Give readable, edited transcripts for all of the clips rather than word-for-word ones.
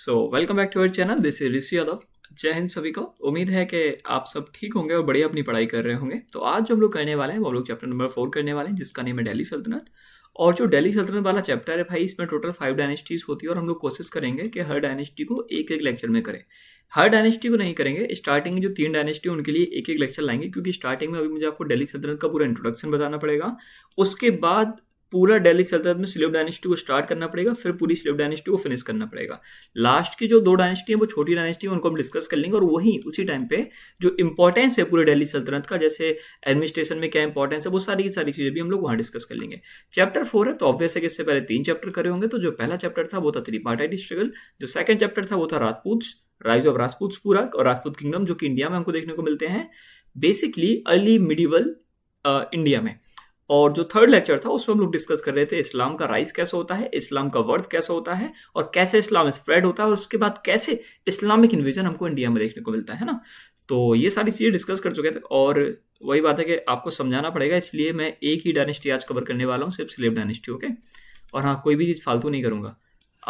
Welcome back to our channel. This is Rishi Yadav. जय हिंद सभी को। उम्मीद है कि आप सब ठीक होंगे और बढ़िया अपनी पढ़ाई कर रहे होंगे। तो आज जो हम लोग करने वाले हैं वो हम लोग चैप्टर नंबर 4 करने वाले हैं, जिसका नेम है दिल्ली सल्तनत। और जो दिल्ली सल्तनत वाला चैप्टर है भाई, इसमें टोटल 5 डायनेस्टीज होती है और हम लोग कोशिश करेंगे कि हर डायनेस्टी को एक एक लेक्चर में करें। हर डायनेस्टी को नहीं करेंगे, स्टार्टिंग में जो 3 डायनेस्टी उनके लिए एक एक लेक्चर लाएंगे, क्योंकि स्टार्टिंग में अभी मुझे आपको दिल्ली सल्तनत का पूरा इंट्रोडक्शन बताना पड़ेगा। उसके बाद पूरा दिल्ली सल्तनत में स्लेव डायनेस्टी को स्टार्ट करना पड़ेगा, फिर पूरी स्लेव डायनेस्टी को फिनिश करना पड़ेगा। लास्ट की जो 2 डायनेस्टी है वो छोटी डायनेस्टी है, उनको हम डिस्कस कर लेंगे। और वहीं उसी टाइम पे जो इंपॉर्टेंस है पूरे दिल्ली सल्तनत का, जैसे एडमिनिस्ट्रेशन में क्या इंपॉर्टेंस है, वो सारी की सारी चीजें भी हम लोग वहां डिस्कस कर लेंगे। चैप्टर 4 है तो ऑब्वियस है कि इससे पहले 3 चैप्टर करे होंगे। तो जो पहला चैप्टर था वो था त्रिपार्टाइट स्ट्रगल, जो सेकंड चैप्टर था वो था राजपूत, राइज ऑफ राजपूत पूरा और राजपूत किंगडम, जो कि इंडिया में हमको देखने को मिलते हैं बेसिकली अर्ली मिडिवल इंडिया में। और जो थर्ड लेक्चर था उसमें हम लोग डिस्कस कर रहे थे इस्लाम का राइज कैसे होता है, इस्लाम का वर्थ कैसे होता है, और कैसे इस्लाम स्प्रेड होता है, और उसके बाद कैसे इस्लामिक इन्वेजन हमको इंडिया में देखने को मिलता है ना। तो ये सारी चीज़ें डिस्कस कर चुके थे। और वही बात है कि आपको समझाना पड़ेगा, इसलिए मैं एक ही डायनेस्टी आज कवर करने वाला हूँ, सिर्फ स्लेव डायनेस्टी। ओके। और हाँ, कोई भी चीज़ फालतू नहीं करूँगा।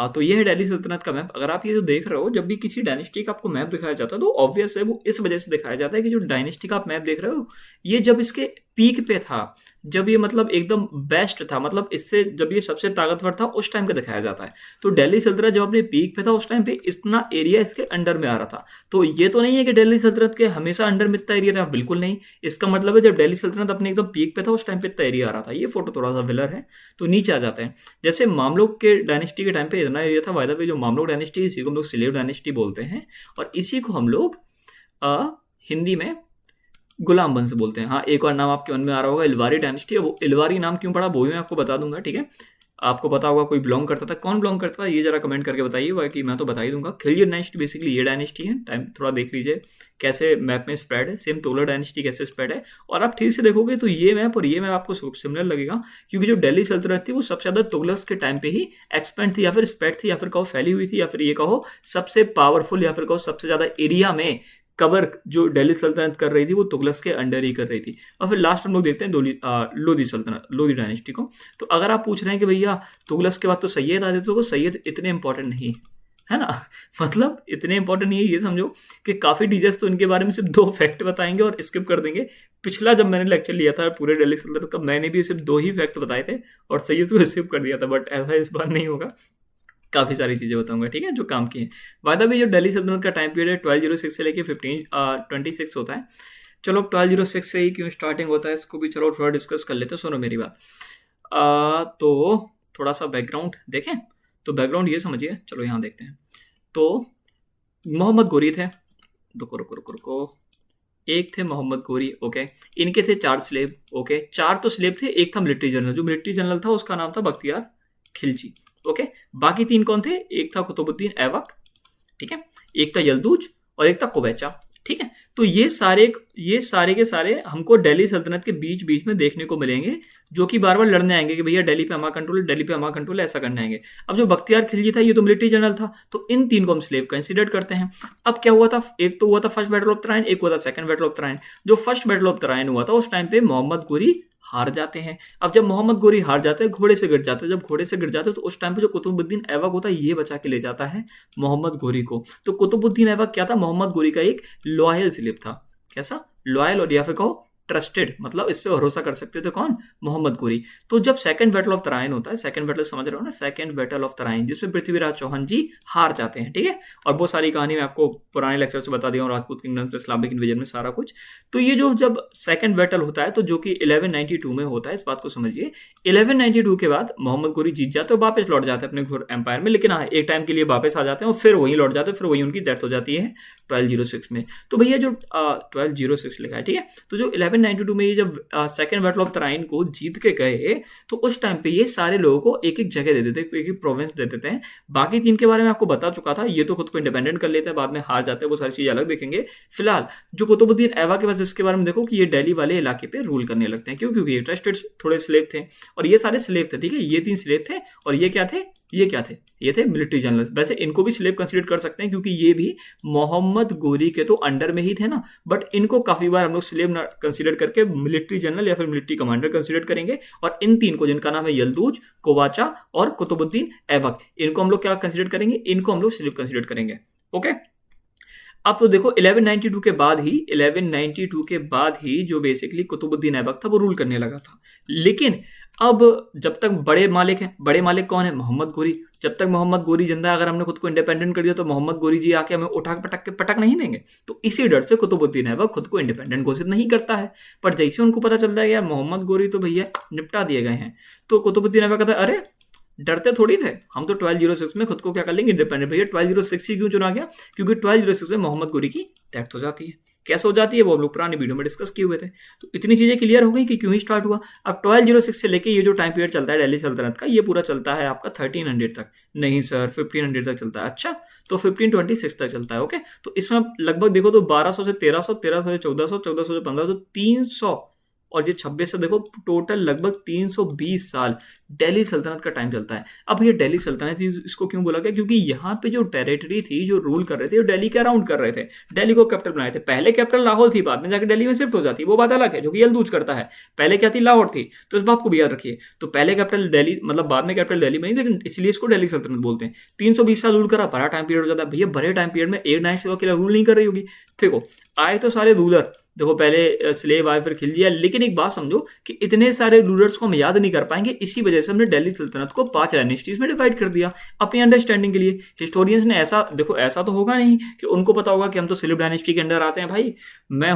तो ये है दिल्ली सल्तनत का मैप। अगर आप ये जो देख रहे हो, जब भी किसी डायनेस्टी का आपको मैप दिखाया जाता है तो ऑब्वियस है वो इस वजह से दिखाया जाता है कि जो डायनेस्टी का आप मैप देख रहे हो, ये जब इसके पीक पे था, जब ये मतलब एकदम बेस्ट था, मतलब इससे जब ये सबसे ताकतवर था, उस टाइम का दिखाया जाता है। तो दिल्ली सल्तनत जब अपने पीक पे था उस टाइम पे इतना एरिया इसके अंडर में आ रहा था। तो ये तो नहीं है कि दिल्ली सल्तनत के हमेशा अंडर में इतना एरिया था, बिल्कुल नहीं। इसका मतलब है जब दिल्ली सल्तनत अपने एकदम पीक पे था उस टाइम पे इतना एरिया आ रहा था। ये फोटो थोड़ा सा विलर है तो नीचे आ जाते हैं। जैसे मामलुक के डायनेस्टी के टाइम पे इतना एरिया था। वायदा पे जो मामलुक डायनेस्टी, इसी को हम लोग स्लेव डायनेस्टी बोलते हैं, और इसी को हम लोग हिंदी में गुलाम वंश बोलते हैं। हाँ, एक और नाम आपके मन में आ रहा होगा, इलवारी डायनेस्टी। वो इलवारी नाम क्यों पड़ा वो भी मैं आपको बता दूंगा, ठीक है। आपको पता होगा कोई बिलोंग करता था, कौन बिलोंग करता था ये जरा कमेंट करके बताइए, बाकी मैं तो बता ही दूंगा। खिलजी डायनेस्टी बेसिकली ये डायनेस्टी है। टाइम थोड़ा देख लीजिए कैसे मैप में स्प्रेड है। सेम तोलर डायनेस्टी कैसे स्प्रेड है, और आप ठीक से देखोगे तो ये मैप और ये मैप आपको सिमिलर लगेगा, क्योंकि जो दिल्ली सल्तनत थी वो सबसे ज्यादा तुगलक के टाइम पे ही एक्सपेंड थी, या फिर स्प्रेड थी, या फिर कहो फैली हुई थी, या फिर ये कहो सबसे पावरफुल, या फिर कहो सबसे ज्यादा एरिया में कवर जो दिल्ली सल्तनत कर रही थी वो तुगलक के अंडर ही कर रही थी। और फिर लास्ट हम लोग देखते हैं लोधी सल्तनत, लोधी डायनेस्टी को। तो अगर आप पूछ रहे हैं कि भैया तुगलक के बाद तो सैयद आते, तो वो सैयद इतने इंपॉर्टेंट नहीं है ना मतलब इतने इंपॉर्टेंट नहीं है, ये समझो कि काफी टीचर्स तो इनके बारे में सिर्फ 2 फैक्ट बताएंगे और स्किप कर देंगे। पिछला जब मैंने लेक्चर लिया था पूरे दिल्ली सल्तनत का, मैंने भी सिर्फ 2 ही फैक्ट बताए थे और सैयद को स्किप कर दिया था। बट ऐसा इस बार नहीं होगा, काफ़ी सारी चीज़ें बताऊंगा, ठीक है, जो काम की हैं। वायदा भी जो दिल्ली सल्तनत का टाइम पीरियड है 1206 से लेके 1526 होता है। चलो 1206 से ही क्यों स्टार्टिंग होता है इसको भी चलो थोड़ा डिस्कस कर लेते हैं। सुनो मेरी बात। तो थोड़ा सा बैकग्राउंड देखें, तो बैकग्राउंड ये समझिए। चलो यहाँ देखते हैं। तो मोहम्मद गोरी थे, रुको रुको रुको रुको, एक थे मोहम्मद गोरी। ओके, इनके थे 4 स्लेब। ओके, 4 तो स्लेब थे, एक था मिलिट्री जनरल। जो मिलिट्री जनरल था उसका नाम था बख्तियार खिलजी। ओके, बाकी 3 कौन थे? एक था कुतुबुद्दीन ऐबक, ठीक है, एक था यल्दूज और एक था कुबैचा, ठीक है। तो ये सारे के सारे हमको दिल्ली सल्तनत के बीच बीच में देखने को मिलेंगे, जो कि बार बार लड़ने आएंगे कि भैया दिल्ली पे हमारा कंट्रोल है, दिल्ली पे हमारा कंट्रोल है, ऐसा करने आएंगे। अब जो बख्तियार खिलजी था ये तो मिलिट्री जनरल था, तो इन 3 को हम स्लेव कंसिडर करते हैं। अब क्या हुआ था, एक तो हुआ था फर्स्ट बैटल ऑफ तराइन, एक हुआ था सेकंड बैटल ऑफ तराइन। जो फर्स्ट बैटल ऑफ तराइन हुआ था उस टाइम पे मोहम्मद गोरी हार जाते हैं। अब जब मोहम्मद गोरी हार जाते हैं, घोड़े से गिर जाते हैं, जब घोड़े से गिर जाते हैं तो उस टाइम पे जो कुतुबुद्दीन ऐबक होता है ये बचा के ले जाता है मोहम्मद गोरी को। तो कुतुबुद्दीन ऐबक क्या था? मोहम्मद गोरी का एक लॉयल स्लेव था। कैसा? लॉयल, और या फिर कहो ट्रस्टेड, मतलब इस पे भरोसा कर सकते थे। कौन? मोहम्मद गोरी। तो जब सेकंड बैटल ऑफ तराइन होता है, सेकंड बैटल समझ रहे हो ना, सेकंड बैटल ऑफ तराइन, जिसमें पृथ्वीराज चौहान जी हार जाते हैं, ठीक है। और वो सारी कहानी मैं आपको पुराने लेक्चर से बता दिया हूँ, राजपूत किंगडम पे इस्लामिक इन्वेजन में सारा कुछ। तो ये जो जब सेकंड बैटल होता है तो जो कि 1192 में होता है, इस बात को समझिए। 1192 के बाद मोहम्मद गोरी जीत जाते हैं, वापस लौट जाते हैं अपने घोर एम्पायर में, लेकिन हाँ एक टाइम के लिए वापस आ जाते हैं और फिर वहीं लौट जाते हैं, फिर वहीं उनकी डेथ हो जाती है 1206 में। तो भैया जो 1206 लिखा है, ठीक है, तो जो 1192 में ये जब सेकंड बैटल ऑफ तराइन को जीत के गए तो उस टाइम पे ये सारे लोगों को एक एक जगह दे देते थे, एक एक प्रोविंस दे देते हैं। बाकी 3 के बारे में आपको बता चुका था, ये तो खुद को इंडिपेंडेंट कर लेते हैं, बाद में हार जाते हैं, वो सारी चीजें अलग देखेंगे। फिलहाल जो कुतुबुद्दीन ऐबक के पास, इसके बारे में देखो कि ये दिल्ली वाले इलाके पे रूल करने लगते हैं। क्यों? क्योंकि ये ट्रस्टेड थोड़े स्लेव थे और ये सारे स्लेव थे, ठीक है। ये 3 स्लेव थे और ये क्या थे? ये क्या थे? ये थे मिलिट्री जनरल्स। वैसे इनको भी स्लेव कंसीडर कर सकते हैं क्योंकि ये भी मोहम्मद गोरी के तो अंडर में ही थे ना, बट इनको काफी बार हम लोग स्लेव कंसीडर करके मिलिट्री जनरल या फिर मिलिट्री कमांडर कंसीडर करेंगे। और इन तीन को, जिनका नाम है यल्दूज, कोवाचा और कुतुबुद्दीन ऐबक, इनको हम लोग क्या कंसीडर करेंगे? इनको हम लोग स्लेव कंसीडर करेंगे। ओके, अब तो देखो 1192 के बाद ही जो बेसिकली कुतुबुद्दीन ऐबक था वो रूल करने लगा था। लेकिन अब जब तक बड़े मालिक हैं, बड़े मालिक कौन है? मोहम्मद गोरी। जब तक मोहम्मद गोरी जिंदा है, अगर हमने खुद को इंडिपेंडेंट कर दिया तो मोहम्मद गोरी जी आके हमें उठा के पटक नहीं देंगे। तो इसी डर से कुतुबुद्दीन ऐबक खुद को इंडिपेंडेंट घोषित नहीं करता है। पर जैसे उनको पता चलता है यार मोहम्मद गोरी तो भैया निपटा दिए गए हैं, तो कुतुबुद्दीन ऐबक कहता है अरे डरते थोड़ी थे, हम तो 1206 में खुद को क्या कर लेंगे? इंडिपेंडेंट। भैया 1206 ही क्यों चुना गया? क्योंकि 1206 में मोहम्मद गोरी की डेथ हो जाती है। कैसे हो जाती है वो हम लोग पुरानी वीडियो में डिस्कस किए हुए थे। तो इतनी चीजें क्लियर हो गई कि क्यों ही स्टार्ट हुआ। अब 1206 से लेके ये जो टाइम पीरियड चलता है दिल्ली सल्तनत का, ये पूरा चलता है आपका 1300 तक। नहीं सर 1500 तक चलता है। अच्छा, तो 1526 तक चलता है। ओके, तो इसमें लगभग देखो तो 1200 से 1300, 1300 से 1400, 1400 से 1500, 300 और ये 26 से देखो टोटल लगभग 320 साल दिल्ली सल्तनत का टाइम चलता है। अब ये दिल्ली सल्तनत इसको क्यों बोला गया? क्योंकि यहाँ पे जो टेरिटरी थी, जो रूल कर रहे थे, वो दिल्ली के अराउंड कर रहे थे। दिल्ली को कैपिटल बनाए थे। पहले कैपिटल लाहौर थी, बाद में जाकर दिल्ली में शिफ्ट हो जाती है, वो बात अलग है, जो कि यल्दूज करता है। पहले क्या थी? लाहौर थी। तो इस बात को भी याद रखिए। तो पहले कैपिटल दिल्ली, मतलब बाद में कैपिटल दिल्ली बनी, लेकिन इसलिए इसको दिल्ली सल्तनत बोलते हैं। 320 साल रूल करा, बड़ा टाइम पीरियड हो जाता है। भैया बड़े टाइम पीरियड में एक डायनेस्टी अकेला रूल नहीं कर रही होगी। देखो आए तो सारे रूलर, देखो पहले स्लेव आए, फिर खिलजी आए, लेकिन एक बात समझो कि इतने सारे रूलर्स को हम याद नहीं कर पाएंगे। इसी वजह से हमने दिल्ली सल्तनत को 5 डायनेस्टीज में डिवाइड कर दिया अपनी अंडरस्टैंडिंग के लिए। हिस्टोरियंस ने ऐसा, देखो ऐसा तो होगा नहीं कि उनको पता होगा कि हम तो स्लेव डायनेस्टी के अंडर आते हैं। भाई मैं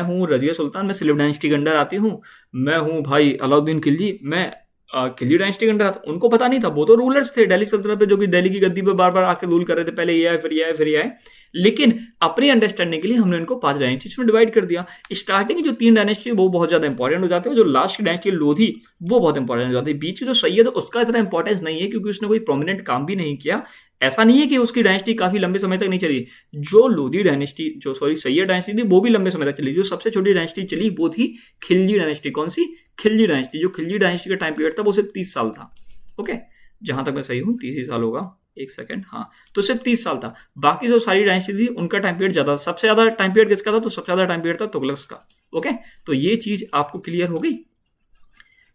हूँ रजिया सुल्तान, मैं स्लेव डायनेस्टी के अंडर आती हूँ। मैं हूँ भाई अलाउद्दीन खिलजी, मैं खिलजी डायनेस्टी के अंडर आता। उनको पता नहीं था, वो तो रूलर्स थे दिल्ली सल्तनत पे, जो कि दिल्ली की गद्दी पे बार बार आके रूल कर रहे थे। पहले ये आए, फिर ये आए, फिर ये आए। लेकिन अपनी अंडरस्टैंडिंग के लिए हमने इनको 5 डायनेस्टीज में डिवाइड कर दिया। स्टार्टिंग की जो 3 डायनेस्टी वो बहुत ज्यादा इंपॉर्टेंट हो जाते हैं, जो लास्ट की डायनेस्टी लोधी वो बहुत इंपॉर्टेंट हो जाती है। बीच की जो सैयद है उसका इतना इंपॉर्टेंस नहीं है, क्योंकि उसने कोई प्रोमिनेंट काम भी नहीं किया। ऐसा नहीं है कि उसकी डायनेस्टी काफी लंबे समय तक नहीं चली। जो लोधी डायनेस्टी, जो सॉरी सैयद डायनेस्टी थी, वो भी लंबे समय तक चली। जो सबसे छोटी डायनेस्टी चली वो थी खिलजी डायनेस्टी। कौन सी? खिलजी डायनेस्टी। जो खिलजी डायनेस्टी का टाइम पीरियड था वो सिर्फ 30 साल था। ओके, जहां तक मैं सही हूँ 30 ही साल होगा, एक सेकंड, हाँ, तो सिर्फ 30 साल था। बाकी जो सारी डायनेस्टी थी उनका टाइम पीरियड ज्यादा। सबसे ज्यादा टाइम पीरियड किसका था? तो सबसे ज्यादा टाइम पीरियड था तुगलक का। ओके, तो ये चीज आपको क्लियर हो गई?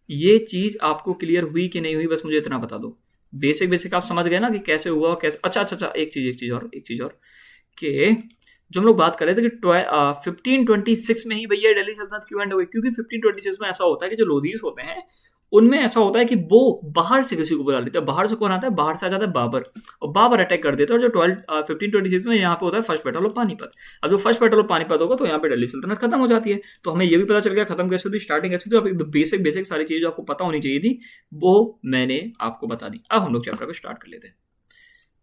ये चीज आपको क्लियर हुई कि नहीं हुई, बस मुझे इतना बता दो। बेसिक आप समझ गए ना कि कैसे हुआ और कैसे। अच्छा, एक चीज और कि जो हम लोग बात कर रहे थे कि 1526 में ही भैया दिल्ली सल्तनत क्यों एंड हो गई? क्योंकि 1526 में ऐसा होता है कि जो लोधीस होते हैं उनमें ऐसा होता है कि वो बाहर से किसी को बुला लेते हैं। बाहर से कौन आता है? बाहर से आ जाता है बाबर, और बाबर अटैक कर देता है। और जो 1526 में यहाँ पे होता है फर्स्ट बैटल ऑफ पानीपत। अब जो फर्स्ट बैटल ऑफ पानीपत होगा तो यहाँ पे दिल्ली सल्तनत खत्म हो जाती है। तो हमें ये भी पता चल गया खत्म कैसे हुई, स्टार्टिंग कैसे हुई। अब बेसिक सारी चीजें जो आपको पता होनी चाहिए थी वो मैंने आपको बता दी। अब हम लोग चैप्टर को स्टार्ट कर लेते हैं।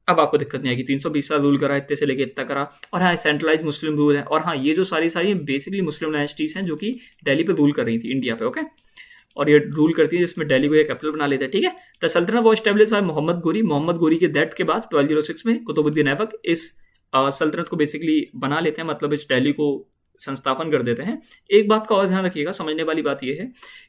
अब आपको दिक्कत नहीं आएगी। 320 साल रूल करा, इतने से लेके इतना करा। और हाँ, सेंट्रलाइज मुस्लिम रूल है। और हाँ, ये जो सारी बेसिकली मुस्लिम डायनेस्टीज हैं जो कि दिल्ली पे रूल कर रही थी, इंडिया पे। ओके, और ये रूल करती है जिसमें दिल्ली को ये कैपिटल बना लेते हैं। ठीक है, द सल्तनत was established bye Mohammad Ghori के डेथ के बाद 1206 में कुतुबुद्दीन ऐबक इस सल्तनत को बेसिकली बना लेते हैं, मतलब इस दिल्ली को संस्थापन कर देते हैं। एक बात का और ध्यान रखिएगा, समझने वाली बात यह है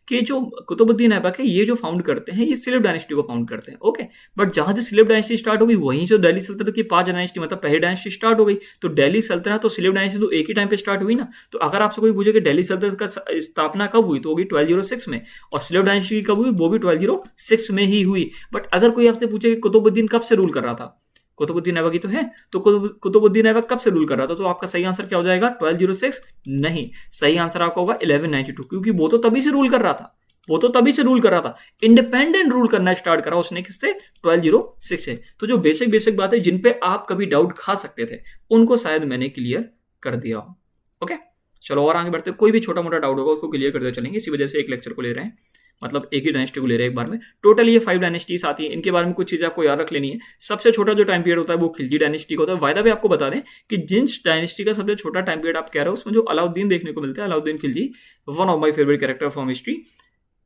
कि जो कुतुबुद्दीन ऐबक है ये जो फाउंड करते हैं, ये स्लेव डायनेस्टी को फाउंड करते हैं। ओके, बट जहां से स्लेव डायनेस्टी स्टार्ट हो गई वहीं से दिल्ली सल्तनत की 5 डायनेस्टी, मतलब पहली डायनेस्टी स्टार्ट हो गई। तो दिल्ली सल्तनत तो स्लेव डायनेस्टी तो एक ही टाइम पे स्टार्ट हुई ना। तो अगर आपसे कोई पूछे कि दिल्ली सल्तनत का स्थापना कब हुई, तो होगी 1206 में। और स्लेव डायनेस्टी कब हुई, वो भी 1206 में ही हुई। बट अगर कोई आपसे पूछे कि कुतुबुद्दीन कब से रूल कर रहा था, कुतुबुद्दीन ऐबक ही तो है, तो कुतुबुद्दीन ऐबक कब से रूल कर रहा था? तो आपका सही आंसर क्या हो जाएगा? 1206 नहीं, सही आंसर आपका होगा 1192, क्योंकि वो तो तभी से रूल कर रहा था। इंडिपेंडेंट रूल करना स्टार्ट करा उसने किससे? 1206 से। तो जो बेसिक बात है जिन पे आप कभी डाउट खा सकते थे उनको शायद मैंने क्लियर कर दिया हो। ओके, चलो और आगे बढ़ते। कोई भी छोटा मोटा डाउट होगा उसको क्लियर करते चलेंगे, इसी वजह से एक लेक्चर को ले रहे हैं, मतलब एक ही डायनेस्टी को ले रहे हैं एक बार में। टोटल ये 5 डायनेस्टीज आती हैं। इनके बारे में कुछ चीजें आपको याद रख लेनी है। सबसे छोटा जो टाइम पीरियड होता है वो खिलजी डायनेस्टी का होता है। वायदा भी आपको बता दें कि जिस डायनेस्टी का सबसे छोटा टाइम पीरियड आप कह रहे हो उसमें जो अलाउद्दीन देखने को मिलता है, Alauddin Khilji, one of my favourite character from history,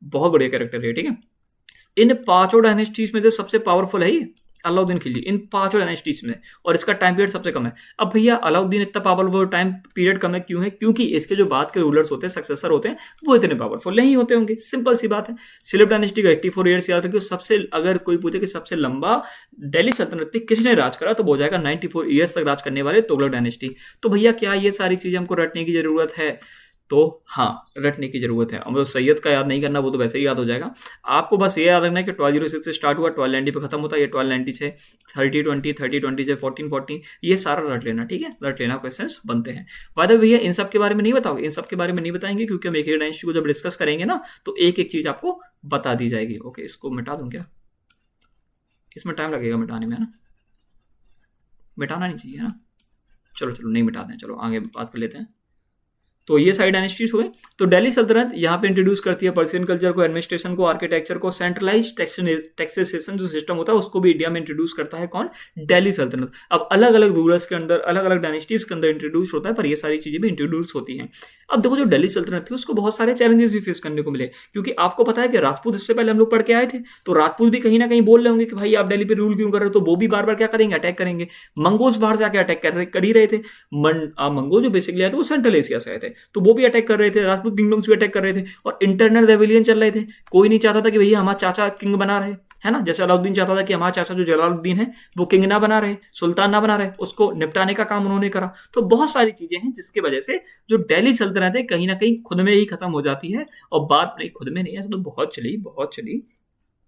बहुत बढ़िया कैरेक्टर है। ठीक है, इन 5 डायनेस्टीज में जो सबसे पावरफुल है ये अलाउद्दीन खिलजी, इन पांचों डायनेस्टीज में, और इसका टाइम पीरियड सबसे कम है। अब भैया अलाउद्दीन इतना पावरफुल, टाइम पीरियड कम है, क्यों है? क्योंकि इसके जो बाद के रूलर्स होते हैं, सक्सेसर होते हैं, वो इतने पावरफुल नहीं होते होंगे, सिंपल सी बात है। सिलिप डायनेस्टी का 84 ईयर्स याद रखिए। सबसे, अगर कोई पूछे कि सबसे लंबा दिल्ली सल्तनत पे किसने राज करा, तो वो हो जाएगा 94 ईयर्स तक राज करने वाले तुगलक डायनेस्टी। तो भैया क्या ये सारी चीजें हमको रटने की जरूरत है? तो हाँ, रटने की जरूरत है। अब सैयद का याद नहीं करना, वो तो वैसे ही याद हो जाएगा। आपको बस ये याद रखना है कि 1206 से स्टार्ट हुआ, 1290 पे खत्म होता है, ये 1290 से 3020, 3020 से 1414, ये सारा रट लेना, ठीक है? रट लेना, क्वेश्चंस बनते हैं। बाय द वे भैया इन सब के बारे में नहीं बताओगे, इन सब के बारे में नहीं बताएंगे, क्योंकि हम एक एक डायनेस्टी को जब डिस्कस करेंगे ना, तो एक एक चीज आपको बता दी जाएगी। ओके, इसको मिटा दूं क्या? इसमें टाइम लगेगा मिटाने में, है ना? मिटाना नहीं चाहिए, है ना? चलो चलो, नहीं मिटाते हैं, चलो आगे बात कर लेते हैं। तो ये सारी डायनेस्टीज हुए। तो दिल्ली सल्तनत यहाँ पे इंट्रोड्यूस करती है पर्शियन कल्चर को, एडमिनिस्ट्रेशन को, आर्किटेक्चर को, सेंट्रलाइज टैक्सेशन जो सिस्टम होता है उसको भी इंडिया में इंट्रोड्यूस करता है कौन? दिल्ली सल्तनत। अब अलग अलग रूलर्स के अंदर, अलग अलग डायनेस्टीज के अंदर इंट्रोड्यूस होता है, पर ये सारी चीजें भी इंट्रोड्यूस होती हैं। अब देखो, जो दिल्ली सल्तनत थी उसको बहुत सारे चैलेंजेस भी फेस करने को मिले, क्योंकि आपको पता है कि राजपूत, इससे पहले हम लोग पढ़ के आए थे, तो राजपूत भी कहीं ना कहीं बोल रहे होंगे कि भाई आप दिल्ली पे रूल क्यों कर रहे हो, तो वो भी बार बार क्या करेंगे? अटैक करेंगे। मंगोल्स बाहर जाके अटैक कर ही रहे थे। मंगोल जो बेसिकली आए थे वो सेंट्रल एशिया से आए थे, तो वो भी अटैक कर रहे थे, राजपूत किंगडम्स भी अटैक कर रहे थे, और इंटरनल रेविलियन चल रहे थे। कोई नहीं चाहता था कि भैया हमारा चाचा किंग बना रहे, है ना? जैसे अलाउद्दीन चाहता था कि हमारा चाचा जो जलालुद्दीन है वो किंग ना बना रहे, सुल्तान ना बना रहे, उसको निपटाने का काम उन्होंने करा। तो बहुत सारी चीजें हैं जिसकी वजह से जो दिल्ली सल्तनत है कहीं ना कहीं खुद में ही खत्म हो जाती है। और बात नहीं, खुद में नहीं, ऐसा तो बहुत चली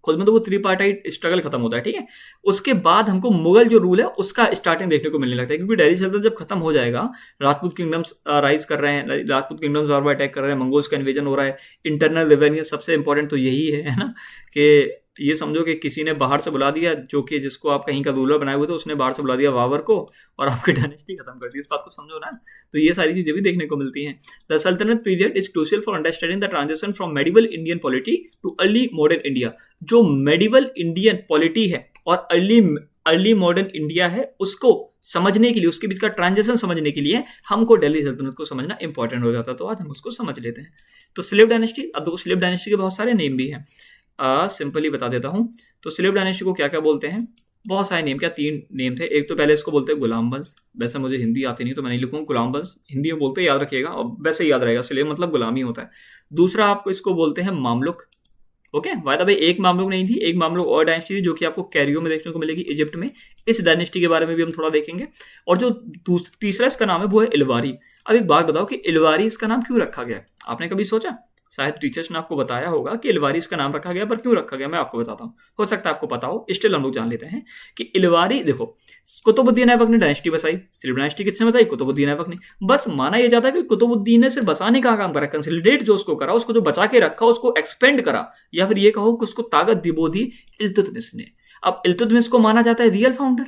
खुद में, तो वो त्रिपार्टाइट स्ट्रगल खत्म होता है, ठीक है? उसके बाद हमको मुगल जो रूल है उसका स्टार्टिंग देखने को मिलने लगता है, क्योंकि दिल्ली सल्तनत जब खत्म हो जाएगा, राजपूत किंगडम्स राइज कर रहे हैं, राजपूत किंगडम्स बार बार अटैक कर रहे हैं, मंगोल्स का इन्वेजन हो रहा है, इंटरनल रेवेन्यू सबसे इंपॉर्टेंट तो यही है ना? कि ये समझो कि किसी ने बाहर से बुला दिया, जो कि जिसको आप कहीं का रूलर बनाए हुए थे, उसने बाहर से बुला दिया बाबर को, और आपकी डायनेस्टी खत्म कर दी। इस बात को समझो ना। तो ये सारी चीजें भी देखने को मिलती हैं। द सल्तनत period is crucial for understanding the transition from medieval Indian polity too early modern India. जो मेडिवल इंडियन पॉलिटी है और अर्ली मॉडर्न इंडिया है, उसको समझने के लिए, उसके बीच का ट्रांजिशन समझने के लिए हमको दिल्ली सल्तनत को समझना इंपॉर्टेंट हो जाता है। तो आज हम उसको समझ लेते हैं। तो स्लेव डायनेस्टी, अब देखो स्लेव डायनेस्टी के बहुत सारे नेम भी हैं, सिंपली बता देता हूं। तो स्लेव डायनेस्टी को क्या क्या बोलते हैं? बहुत सारे नेम, क्या 3 नेम थे। एक तो पहले इसको बोलते हैं गुलाम वंश, वैसे मुझे हिंदी आती नहीं तो मैं नहीं लिखूंगा गुलाम वंश, हिंदी में बोलते हैं, याद रखिएगा, और वैसे याद रहेगा, स्लेव मतलब गुलामी होता है। दूसरा आपको इसको बोलते हैं Mamluk. Okay, by the way एक मामलुक नहीं थी, एक मामलुक और डायनेस्टी थी जो कि आपको कैरियो में देखने को मिलेगी, इजिप्ट में। इस डायनेस्टी के बारे में भी हम थोड़ा देखेंगे। और जो तीसरा इसका नाम है वो है इलवारी। अब एक बात बताओ कि इलवारी इसका नाम क्यों रखा गया? आपने कभी सोचा? शायद टीचर्स ने आपको बताया होगा कि इलवारी इसका नाम रखा गया, पर क्यों रखा गया मैं आपको बताता हूँ, हो सकता है आपको पता हो, स्टिल हम लोग जान लेते हैं कि इलवारी, देखो कुतुबुद्दीन ऐबक ने डायनेस्टी बसाई, सिर्फ डायनेस्टी किसने बसाई? कुतुबुद्दीन ऐबक ने। बस माना यह जाता है कि कुतुबुद्दीन ने सिर्फ बसाने का काम करा, कंसोलिडेट जो उसको करा, उसको जो बचा के रखा उसको एक्सपेंड करा, या फिर ये कहो कि उसको ताकत दिबो दी इल्तुतमिश ने। अब इल्तुतमिश को माना जाता है रियल फाउंडर,